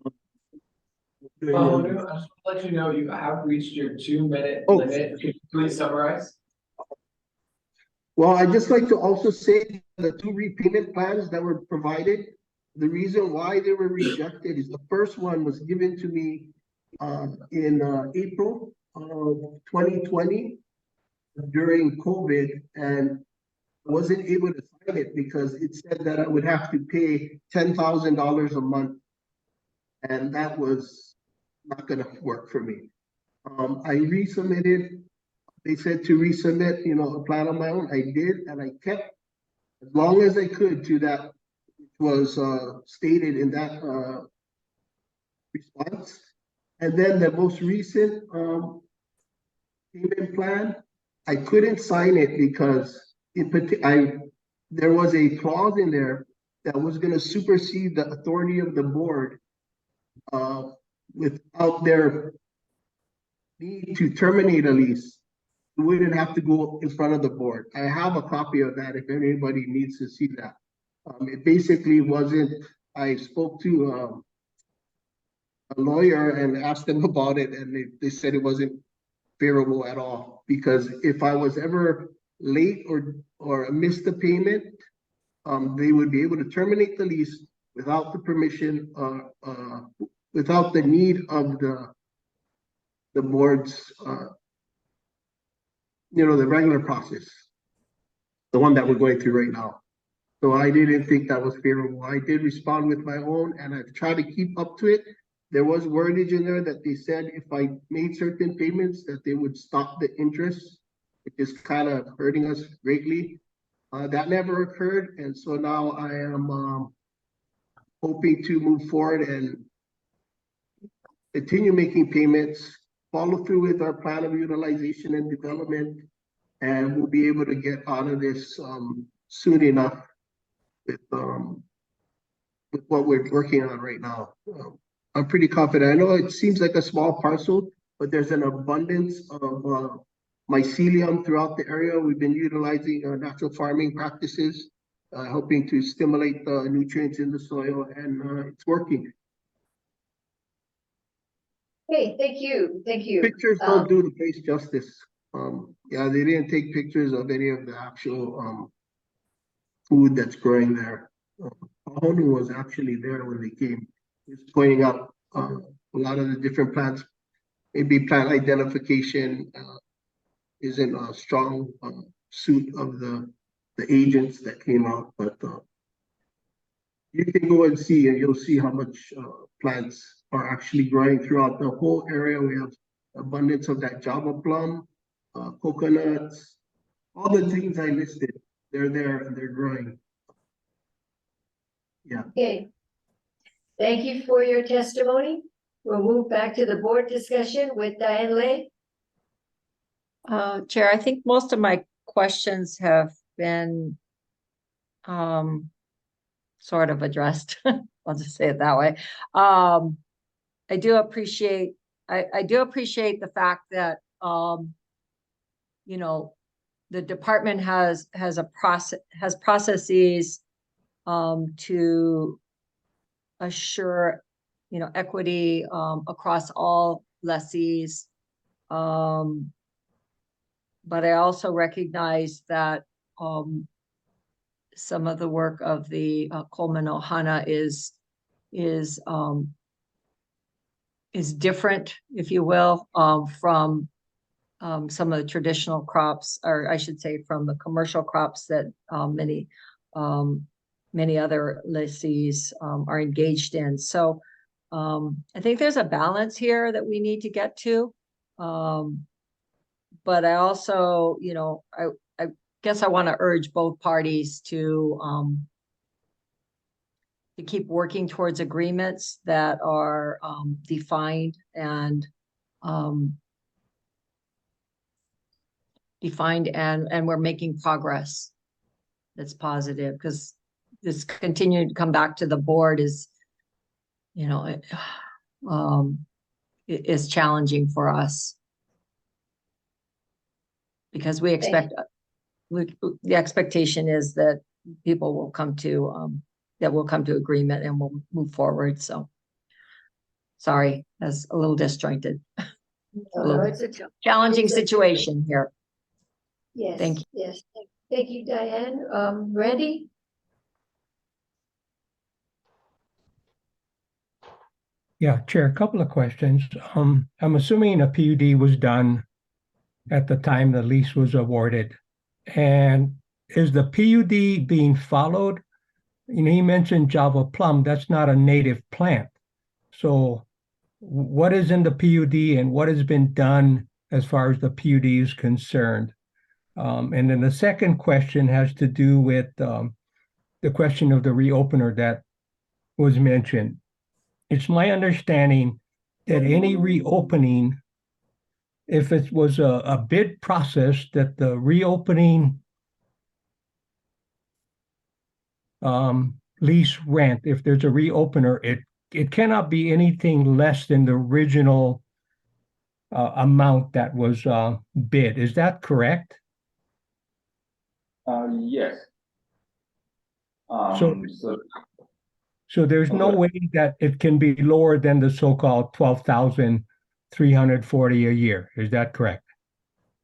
I just want to let you know you have reached your 2-minute limit. Could you please summarize? Well, I'd just like to also say the 2 repayment plans that were provided, the reason why they were rejected is the first one was given to me in April of 2020 during COVID, and wasn't able to sign it because it said that I would have to pay $10,000 a month. And that was not gonna work for me. I resubmitted, they said to resubmit, a plan on my own. I did, and I kept as long as I could to that, was stated in that response. And then the most recent payment plan, I couldn't sign it because there was a clause in there that was going to supersede the authority of the board without their need to terminate a lease. We wouldn't have to go in front of the board. I have a copy of that if anybody needs to see that. It basically wasn't, I spoke to a lawyer and asked them about it, and they said it wasn't favorable at all, because if I was ever late or missed the payment, they would be able to terminate the lease without the permission, without the need of the board's, the regular process, the one that we're going through right now. So I didn't think that was favorable. I did respond with my own, and I've tried to keep up to it. There was wordage in there that they said if I made certain payments that they would stop the interest, which is kind of hurting us greatly. That never occurred, and so now I am hoping to move forward and continue making payments, follow through with our plan of utilization and development, and we'll be able to get out of this soon enough with what we're working on right now. I'm pretty confident. I know it seems like a small parcel, but there's an abundance of mycelium throughout the area. We've been utilizing natural farming practices, helping to stimulate the nutrients in the soil, and it's working. Okay, thank you. Pictures don't do the place justice. Yeah, they didn't take pictures of any of the actual food that's growing there. Honolulu was actually there when they came. He's pointing out a lot of the different plants. Maybe plant identification isn't a strong suit of the agents that came out, but you can go and see, and you'll see how much plants are actually growing throughout the whole area. We have abundance of that Java plum, coconuts, all the things I listed. They're there and they're growing. Yeah. Okay. Thank you for your testimony. We'll move back to the board discussion with Diane Lay. Chair, I think most of my questions have been sort of addressed. I'll just say it that way. I do appreciate the fact that the department has processes to assure equity across all lessees. But I also recognize that some of the work of the Coleman Ohana is different, if you will, from some of the traditional crops, or I should say from the commercial crops that many other lessees are engaged in. So I think there's a balance here that we need to get to. But I also, I guess I want to urge both parties to keep working towards agreements that are defined and we're making progress that's positive, because this continuing to come back to the board is, is challenging for us. Because we expect, the expectation is that people will come to, agreement and we'll move forward. So, sorry, that's a little disjointed. It's a Challenging situation here. Yes. Thank you. Yes. Thank you, Diane. Randy? Yeah, Chair, a couple of questions. I'm assuming a PUD was done at the time the lease was awarded. And is the PUD being followed? He mentioned Java plum, that's not a native plant. So what is in the PUD and what has been done as far as the PUD is concerned? And then the second question has to do with the question of the reopener that was mentioned. It's my understanding that any reopening, if it was a bid process, that the reopening lease rent, if there's a reopener, it cannot be anything less than the original amount that was bid. Is that correct? Yes. So there's no way that it can be lower than the so-called 12,340 a year. Is that correct?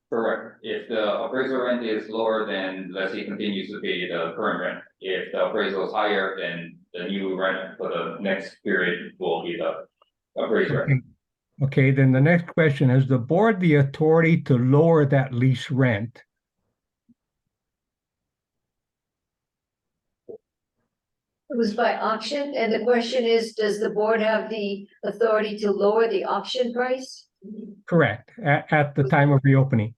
Correct. If the appraisal rent is lower, then let's say continues to pay the current rent. If the appraisal is higher, then the new rent for the next period will be the appraised rent. Okay, then the next question, has the board the authority to lower that lease rent? It was by auction, and the question is, does the board have the authority to lower the auction price? Correct, at the time of reopening.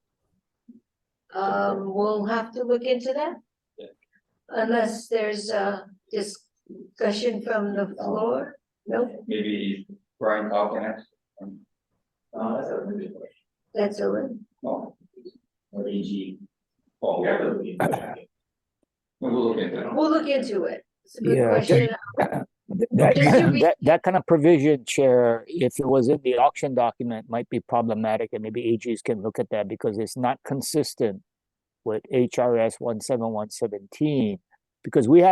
We'll have to look into that. Unless there's a discussion from the floor, no? Maybe Brian Falcon next. That's a really good question. That's a little. No. Or AG. Oh, yeah. We'll look into it. We'll look into it. It's a good Yeah, question. that kind of provision, Chair, if it was in the auction document, might be problematic, and maybe AGs can look at that because it's not consistent with HRS 17117. Because we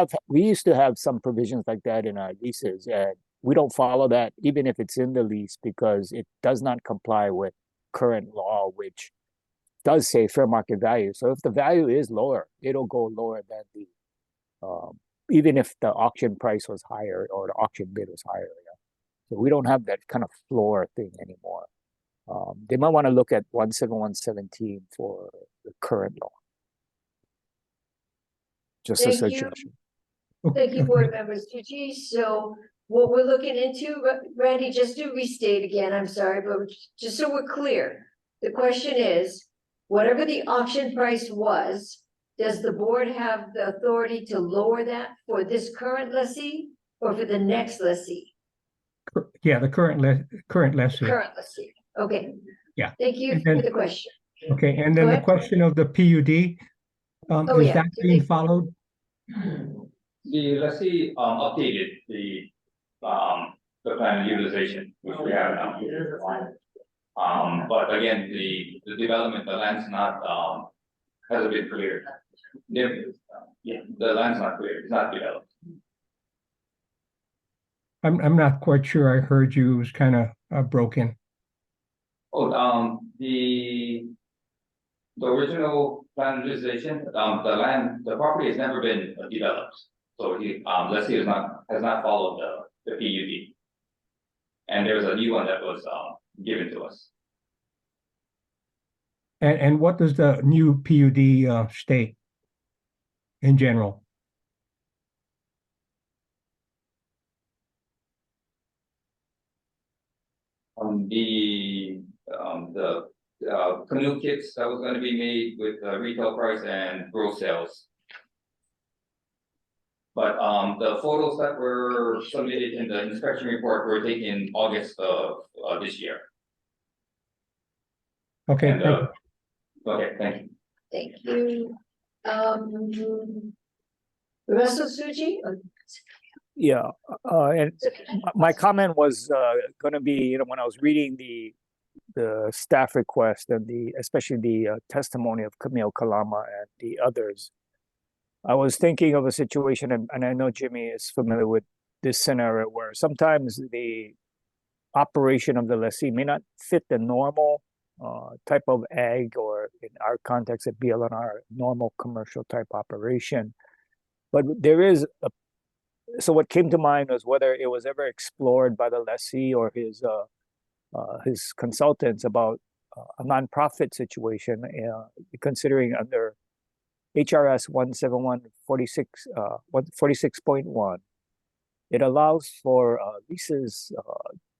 used to have some provisions like that in our leases, and we don't follow that even if it's in the lease because it does not comply with current law, which does say fair market value. So if the value is lower, it'll go lower than the even if the auction price was higher or the auction bid was higher. Yeah. So we don't have that kind of floor thing anymore. They might want to look at 17117 for the current law. Just a suggestion. Thank you, board members. Tucci. So what we're looking into, Randy, just to restate again, I'm sorry, but just so we're clear, the question is, whatever the auction price was, does the board have the authority to lower that for this current lessee or for the next lessee? Yeah, the current lessee. Current lessee. Okay. Yeah. Thank you for the question. Okay, and then the question of the PUD, is that being followed? The lessee updated the plan utilization, which we have now. But again, the development, the land's not hasn't been cleared. Yeah, the land's not cleared. It's not developed. I'm not quite sure I heard you. It was kind of broken. Oh, the original plan utilization, the property has never been developed. So lessee has not followed the PUD. And there's a new one that was given to us. And what does the new PUD state in general? The canoe kits that was going to be made with retail price and gross sales. But the photos that were submitted in the inspection report were taken in August of this year. Okay. And, okay, thank you. Thank you. Russell Suji? Yeah, and my comment was going to be, when I was reading the staff request and especially the testimony of Camille Kalama and the others, I was thinking of a situation, and I know Jimmy is familiar with this scenario where sometimes the operation of the lessee may not fit the normal type of ag, or in our context at BLNR, normal commercial type operation. But there is so what came to mind was whether it was ever explored by the lessee or his consultants about a nonprofit situation, considering under HRS 17146 46.1, it allows for leases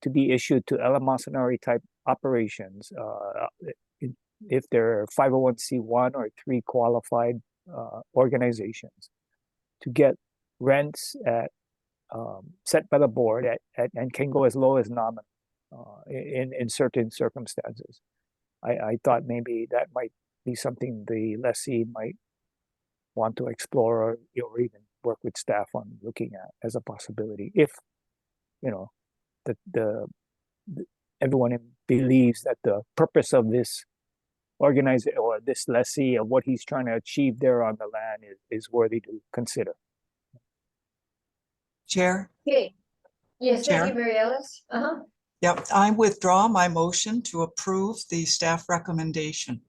to be issued to eleemosynary type operations if they're 501c1 or 3 qualified organizations to get rents at set by the board and can go as low as nominal in certain circumstances. I thought maybe that might be something the lessee might want to explore or even work with staff on looking at as a possibility if everyone believes that the purpose of this organizer or this lessee of what he's trying to achieve there on the land is worthy to consider. Chair? Okay, yes, thank you, Chair? Mary Alice. Yep, I withdraw my motion to approve the staff recommendation.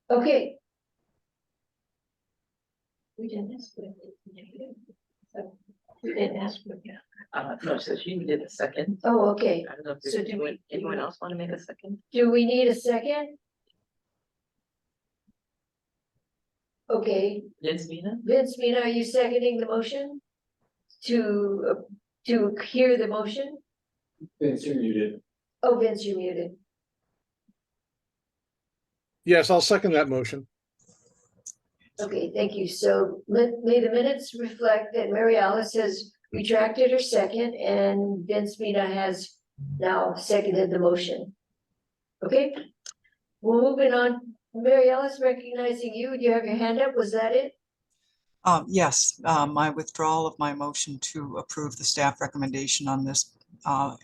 Okay. We didn't ask for it. We didn't ask for it. No, so she did a second. Oh, okay. I don't know if So anyone else want to make a second? Do we need a second? Okay. Vince Mina? Vince Mina, are you seconding the motion? To hear the motion? Vince, you're muted. Oh, Vince, you're muted. Yes, I'll second that motion. Okay, thank you. So may the minutes reflect that Mary Alice has retracted her second and Vince Mina has now seconded the motion. Okay, we're moving on. Mary Alice, recognizing you, you have your hand up. Was that it? Yes, my withdrawal of my motion to approve the staff recommendation on this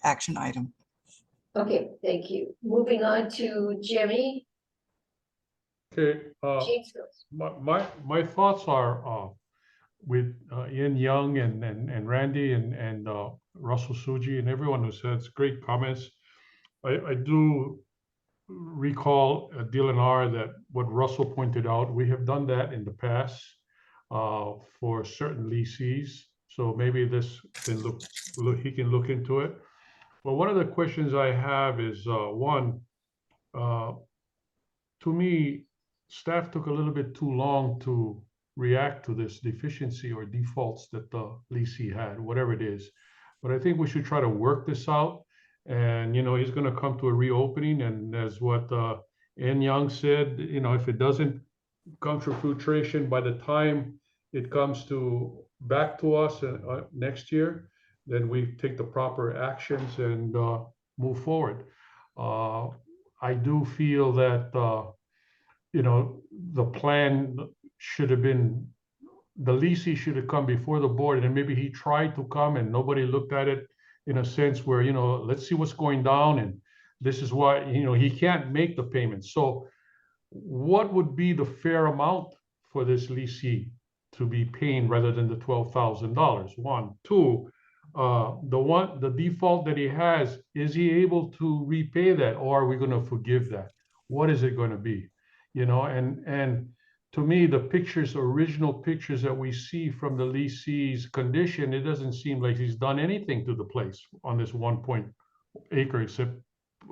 action item. Okay, thank you. Moving on to Jimmy. Okay, my thoughts are with Ian Young and Randy and Russell Suji and everyone who said great comments. I do recall DLNR that what Russell pointed out, we have done that in the past for certain lessees. So maybe this can he can look into it. But one of the questions I have is one, to me, staff took a little bit too long to react to this deficiency or defaults that the lessee had, whatever it is. But I think we should try to work this out. And, he's going to come to a reopening. And as what Ian Young said, if it doesn't come through filtration by the time it comes back to us next year, then we take the proper actions and move forward. I do feel that the plan should have been, the lessee should have come before the board, and maybe he tried to come and nobody looked at it in a sense where, let's see what's going down, and this is why, he can't make the payment. So what would be the fair amount for this lessee to be paying rather than the $12,000? One. Two, the default that he has, is he able to repay that, or are we going to forgive that? What is it going to be? And to me, the original pictures that we see from the lessee's condition, it doesn't seem like he's done anything to the place on this 1 acre, except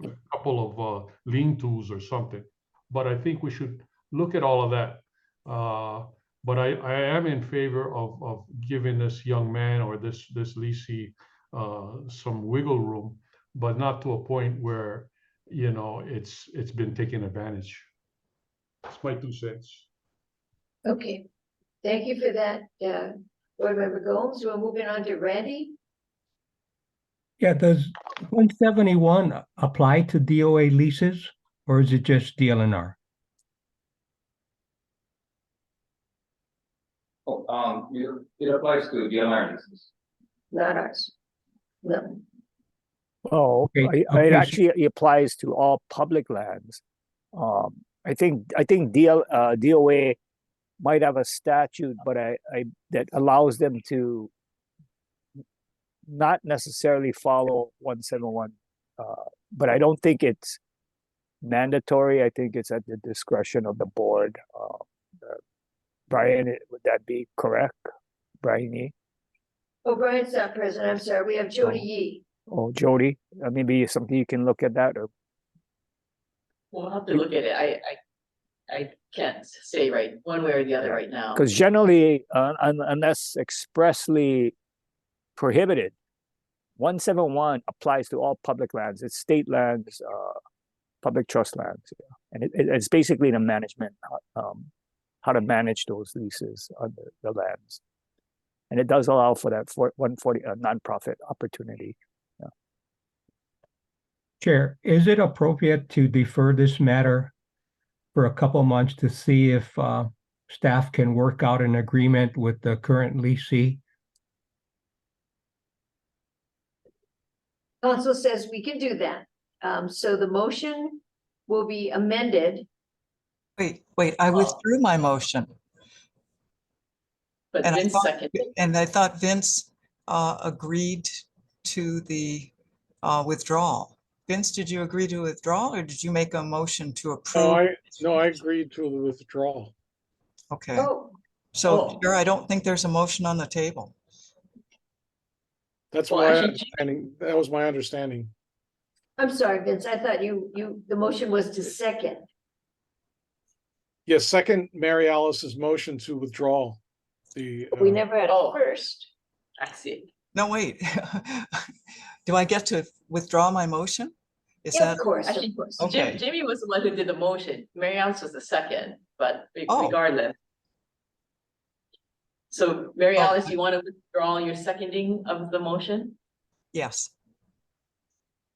a couple of lean-tos or something. But I think we should look at all of that. But I am in favor of giving this young man or this lessee some wiggle room, but not to a point where, it's been taken advantage. That's my 2 cents. Okay, thank you for that, Board Member Gomes. We're moving on to Randy. Yeah, does 171 apply to DOA leases, or is it just DLNR? It applies to DLNR leases. Not ours. No. Oh, Okay, it actually applies to all public lands. I think DOA might have a statute, but that allows them to not necessarily follow 171. But I don't think it's mandatory. I think it's at the discretion of the board. Brian, would that be correct? Brian Yee? Oh, Brian's not present. I'm sorry. We have Jody Yee. Oh, Jody, maybe something you can look at that, or We'll have to look at it. I can't say right, one way or the other right now. Because generally, unless expressly prohibited, 171 applies to all public lands. It's state lands, public trust lands, and it's basically the management, how to manage those leases on the lands, and it does allow for that 140 nonprofit opportunity. Chair, is it appropriate to defer this matter for a couple months to see if staff can work out an agreement with the current leasee? Council says we can do that. So the motion will be amended. Wait, I withdrew my motion. But And Vince seconded. And I thought Vince agreed to the withdrawal. Vince, did you agree to withdraw, or did you make a motion to approve? No, I agreed to the withdrawal. Okay. Oh, So, Chair, I don't think there's a motion on the table. That's Well, my actually, understanding. That was my understanding. I'm sorry, Vince. I thought the motion was to second. Yes, second Mary Alice's motion to withdraw the. We never had a first. I see. No, wait. Do I get to withdraw my motion? Is Yeah, that? of course, of Actually, course. Okay. Jimmy was the one who did the motion. Mary Alice was the second, but Oh. regardless. So Mary Oh. Alice, you want to withdraw your seconding of the motion? Yes.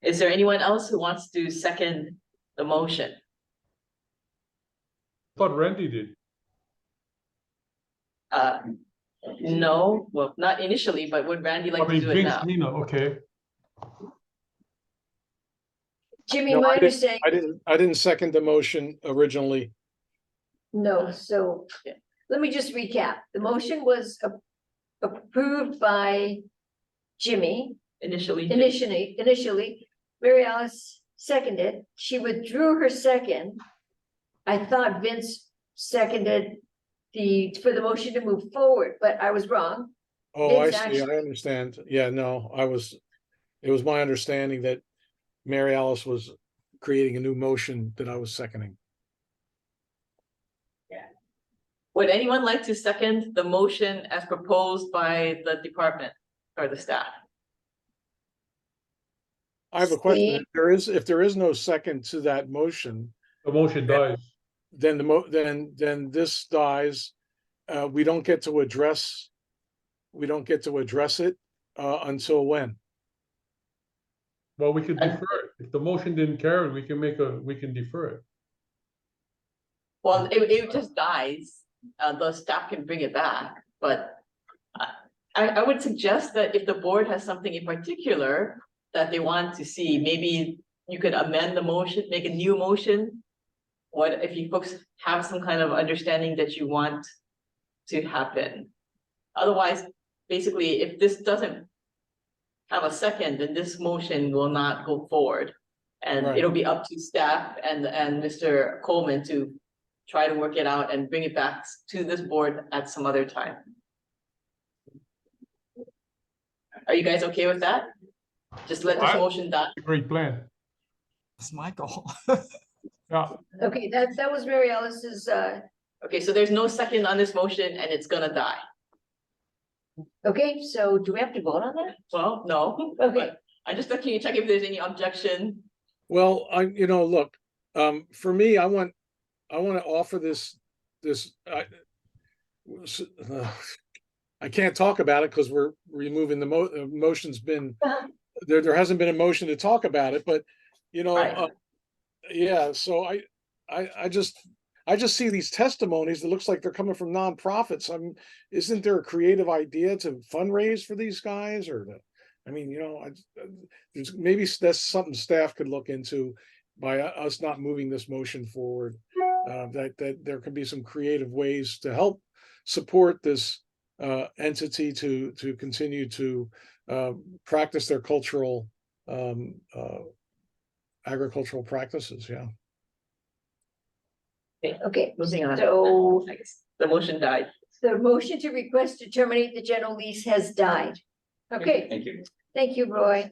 Is there anyone else who wants to second the motion? Thought Randy did. No, well, not initially, but would Randy like I to mean, do it Vince, now? Nina, okay. Jimmy, No, my I understanding, I didn't second the motion originally. no, so let me just recap. The motion was approved by Jimmy Initially. initially. Mary Alice seconded. She withdrew her second. I thought Vince seconded for the motion to move forward, but I was wrong. Oh, I Vince see. I understand. Yeah, no, it was my understanding that Mary Alice was creating a new motion that I was seconding. Would anyone like to second the motion as proposed by the department or the staff? I have a question. If there is no second to that motion, The motion dies. then then this dies. We don't get to address it until when? Well, we could defer it. If the motion didn't carry, we can defer it. Well, it just dies. The staff can bring it back, but I would suggest that if the board has something in particular that they want to see, maybe you could amend the motion, make a new motion. What if you folks have some kind of understanding that you want to happen? Otherwise, basically, if this doesn't have a second, then this motion will not go forward. And Right. it'll be up to staff and Mr. Coleman to try to work it out and bring it back to this board at some other time. Are you guys okay with that? Just let this motion die. Great plan. It's my goal. Yeah. Okay, that was Mary Alice's, Okay, so there's no second on this motion and it's gonna die. okay, so do we have to vote on that? Well, no. Okay. I'm just looking to check if there's any objection. Well, look, for me, I want to offer this, I can't talk about it because we're removing the motion's been, there hasn't been a motion to talk about it, but Right. yeah, so I just see these testimonies that looks like they're coming from nonprofits. Isn't there a creative idea to fundraise for these guys there's maybe that's something staff could look into by us not moving this motion forward. That there could be some creative ways to help support this entity to continue to practice their cultural agricultural practices. Yeah. Okay, Moving on. so I guess the motion died. the motion to request to terminate the general lease has died. Okay, Thank you. thank you, Roy.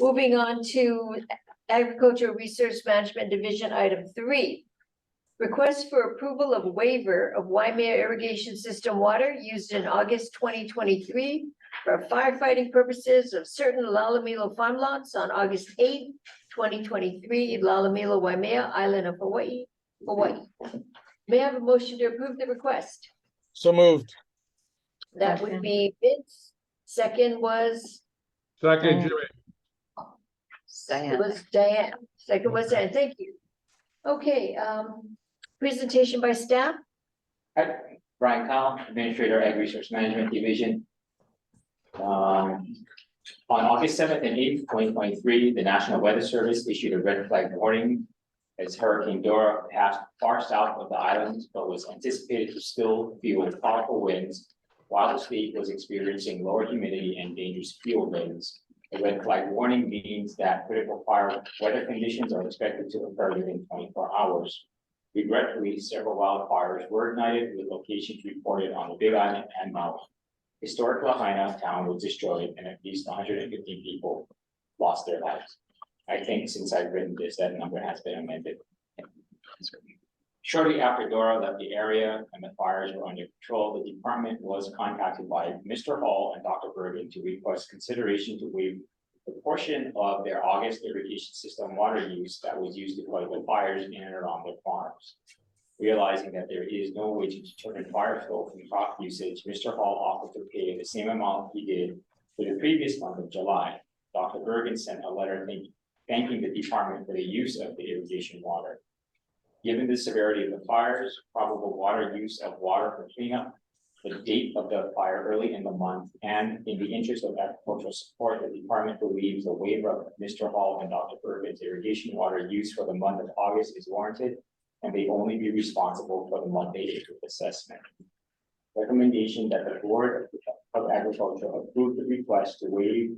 Moving on to Agricultural Research Management Division, item 3. Request for approval of waiver of Waimea irrigation system water used in August 2023 for firefighting purposes of certain Lalomilo farm lots on August 8th, 2023, Lalomilo, Waimea, Island of Hawaii, Hawaii. May I have a motion to approve the request? So moved. That would be Vince. Second was, Second, Jimmy. it was Diane. Second was Diane. Thank you. Okay, presentation by staff. Hi, Brian Kyle, Administrator, Ag Resource Management Division. On August 7th and 8th, 2023, the National Weather Service issued a red flag warning as Hurricane Dora passed far south of the island, but was anticipated to still fuel powerful winds while the state was experiencing lower humidity and dangerous field winds. The red flag warning means that critical fire weather conditions are expected to occur within 24 hours. Regretfully, several wildfires were ignited with locations reported on the Big Island and Maui. Historic Lahaina town was destroyed and at least 115 people lost their lives. I think since I've written this, that number has been amended. Shortly after Dora left the area and the fires were under control, the department was contacted by Mr. Hall and Dr. Bergen to request consideration to waive the portion of their August irrigation system water use that was used to fight the fires in and around their farms. Realizing that there is no way to determine fire flow from crop usage, Mr. Hall offered to pay the same amount he did for the previous month of July. Dr. Bergen sent a letter thanking the department for the use of the irrigation water. Given the severity of the fires, probable water use of water for cleanup, the date of the fire early in the month, and in the interest of agricultural support, the department believes the waiver of Mr. Hall and Dr. Bergen's irrigation water use for the month of August is warranted, and they only be responsible for the monthly assessment. Recommendation that the Board of Agriculture approve the request to waive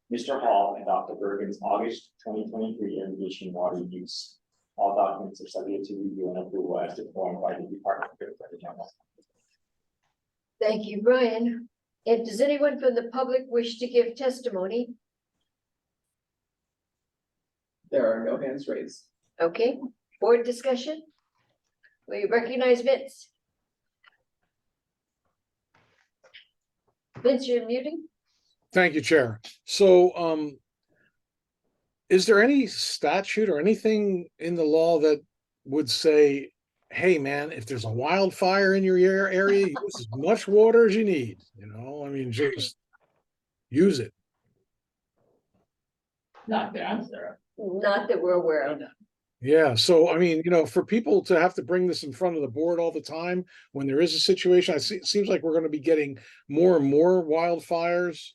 Mr. Hall and Dr. Bergen's August 2023 irrigation water use. All documents are subject to review and approval as informed by the Department of Agriculture. Thank you, Brian. And does anyone from the public wish to give testimony? There are no hands raised. Okay, board discussion? We recognize Vince. Vince, you're muting. Thank you, Chair. So, is there any statute or anything in the law that would say, hey, man, if there's a wildfire in your area, use as much water as you need, you know? I mean, just use it. Not the answer. Not that we're aware of. Yeah, so I mean, you know, for people to have to bring this in front of the board all the time when there is a situation, it seems like we're going to be getting more and more wildfires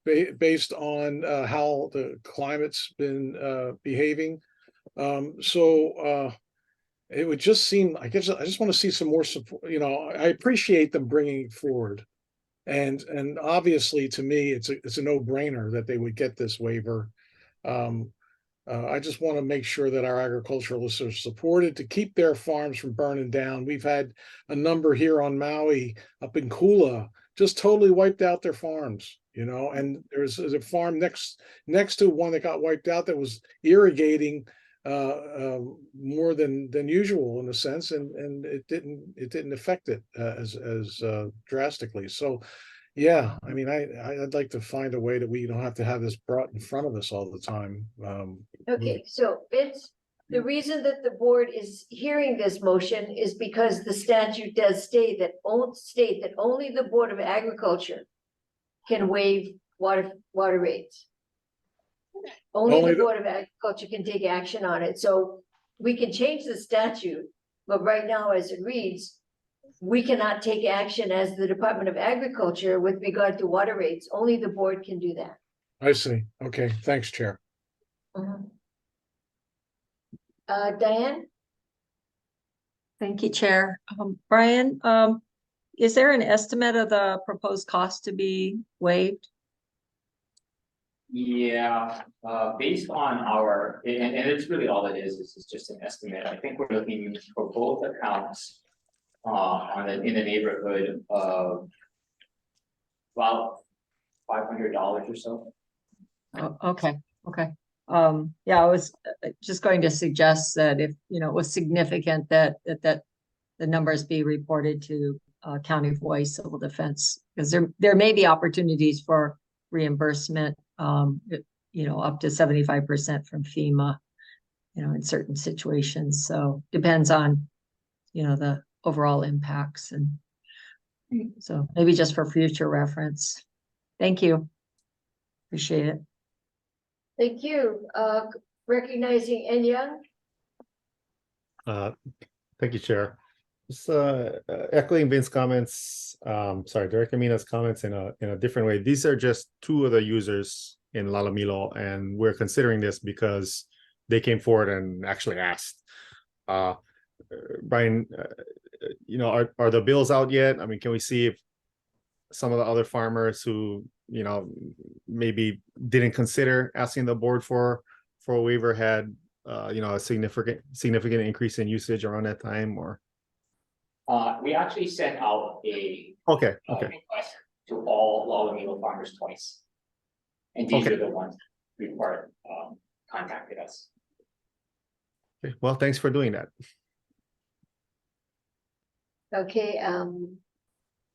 based on how the climate's been behaving. It would just seem, I guess, I just want to see some more support. You know, I appreciate them bringing it forward, and obviously to me, it's a no-brainer that they would get this waiver. I just want to make sure that our agriculturalists are supported to keep their farms from burning down. We've had a number here on Maui, up in Kūlana, just totally wiped out their farms, you know, and there's a farm next to one that got wiped out that was irrigating more than usual in a sense, and it didn't affect it as drastically. So yeah, I mean, I'd like to find a way that we don't have to have this brought in front of us all the time. Okay, so Vince, the reason that the board is hearing this motion is because the statute does state that only the Board of Agriculture can waive water rates. Only the Board of Agriculture can take action on it. So we can change the statute, but right now, as it reads, we cannot take action as the Department of Agriculture with regard to water rates. Only the board can do that. I see. Okay, thanks, Chair. Diane? Thank you, Chair. Brian, is there an estimate of the proposed cost to be waived? Yeah, based on our, and it's really all it is just an estimate. I think we're looking for both accounts in the neighborhood of about $500 or so. Oh, okay. Yeah, I was just going to suggest that if, you know, it was significant that the numbers be reported to County Voice Civil Defense, because there may be opportunities for reimbursement, you know, up to 75% from FEMA, you know, in certain situations. So depends on, you know, the overall impacts, and so maybe just for future reference. Thank you. Appreciate it. Thank you. Recognizing N Young. Thank you, Chair. Just echoing Vince's comments, Director Mina's comments in a different way. These are just two of the users in Lalomilo, and we're considering this because they came forward and actually asked. Brian, you know, are the bills out yet? I mean, can we see if some of the other farmers who, you know, maybe didn't consider asking the board for a waiver had, you know, a significant increase in usage around that time? Or we actually sent out a request to all Lalomilo farmers twice, and these are the ones who contacted us. Okay, well, thanks for doing that. Okay,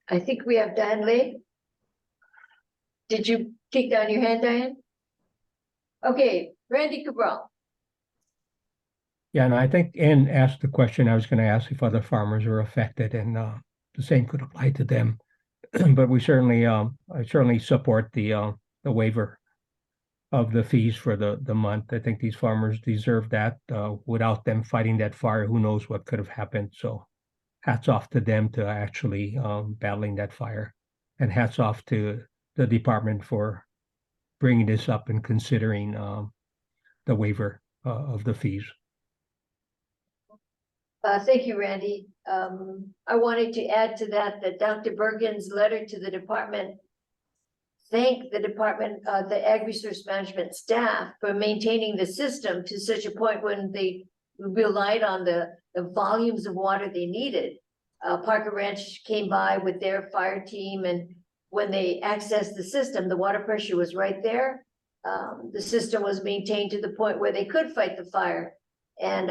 I think we have Diane Lee. Did you take down your hand, Diane? Okay, Randy Cabral. Yeah, and I think Ann asked the question I was going to ask, if other farmers were affected, and the same could apply to them. But we certainly, I certainly support the waiver of the fees for the month. I think these farmers deserve that. Without them fighting that fire, who knows what could have happened. So hats off to them to actually battling that fire, and hats off to the department for bringing this up and considering the waiver of the fees. Thank you, Randy. I wanted to add to that Dr. Bergen's letter to the department thanked the department, the Ag Resource Management staff for maintaining the system to such a point when they relied on the volumes of water they needed. Parker Ranch came by with their fire team, and when they accessed the system, the water pressure was right there. The system was maintained to the point where they could fight the fire. And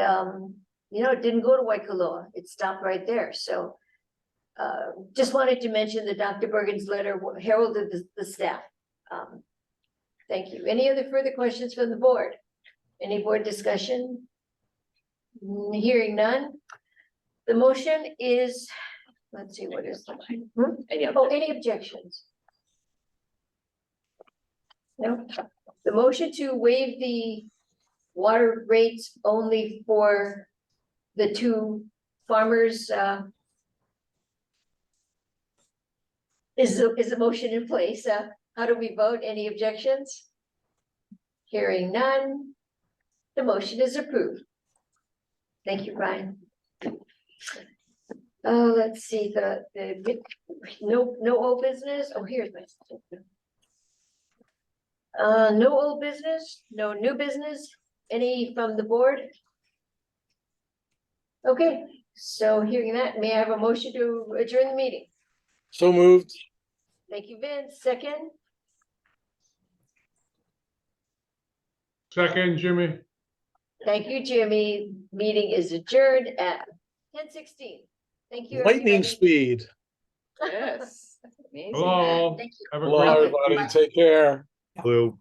you know, it didn't go to Waikoloa. It stopped right there. So just wanted to mention that Dr. Bergen's letter heralded the staff. Thank you. Any other further questions from the board? Any board discussion? Hearing none. The motion is, let's see, what is the any objections? No. The motion to waive the water rates only for the two farmers is the motion in place. How do we vote? Any objections? Hearing none. The motion is approved. Thank you, Brian. Let's see, no old business. Oh, here's my no old business, no new business. Any from the board? Okay, so hearing that, may I have a motion to adjourn the meeting? So moved. Thank you, Vince. Second? Second, Jimmy. Thank you, Jimmy. Meeting is adjourned at 10:16. Thank you. Lightning everybody. speed. Yes. Hello. Thank you. Have a Hello, great everybody. Take care. Blue.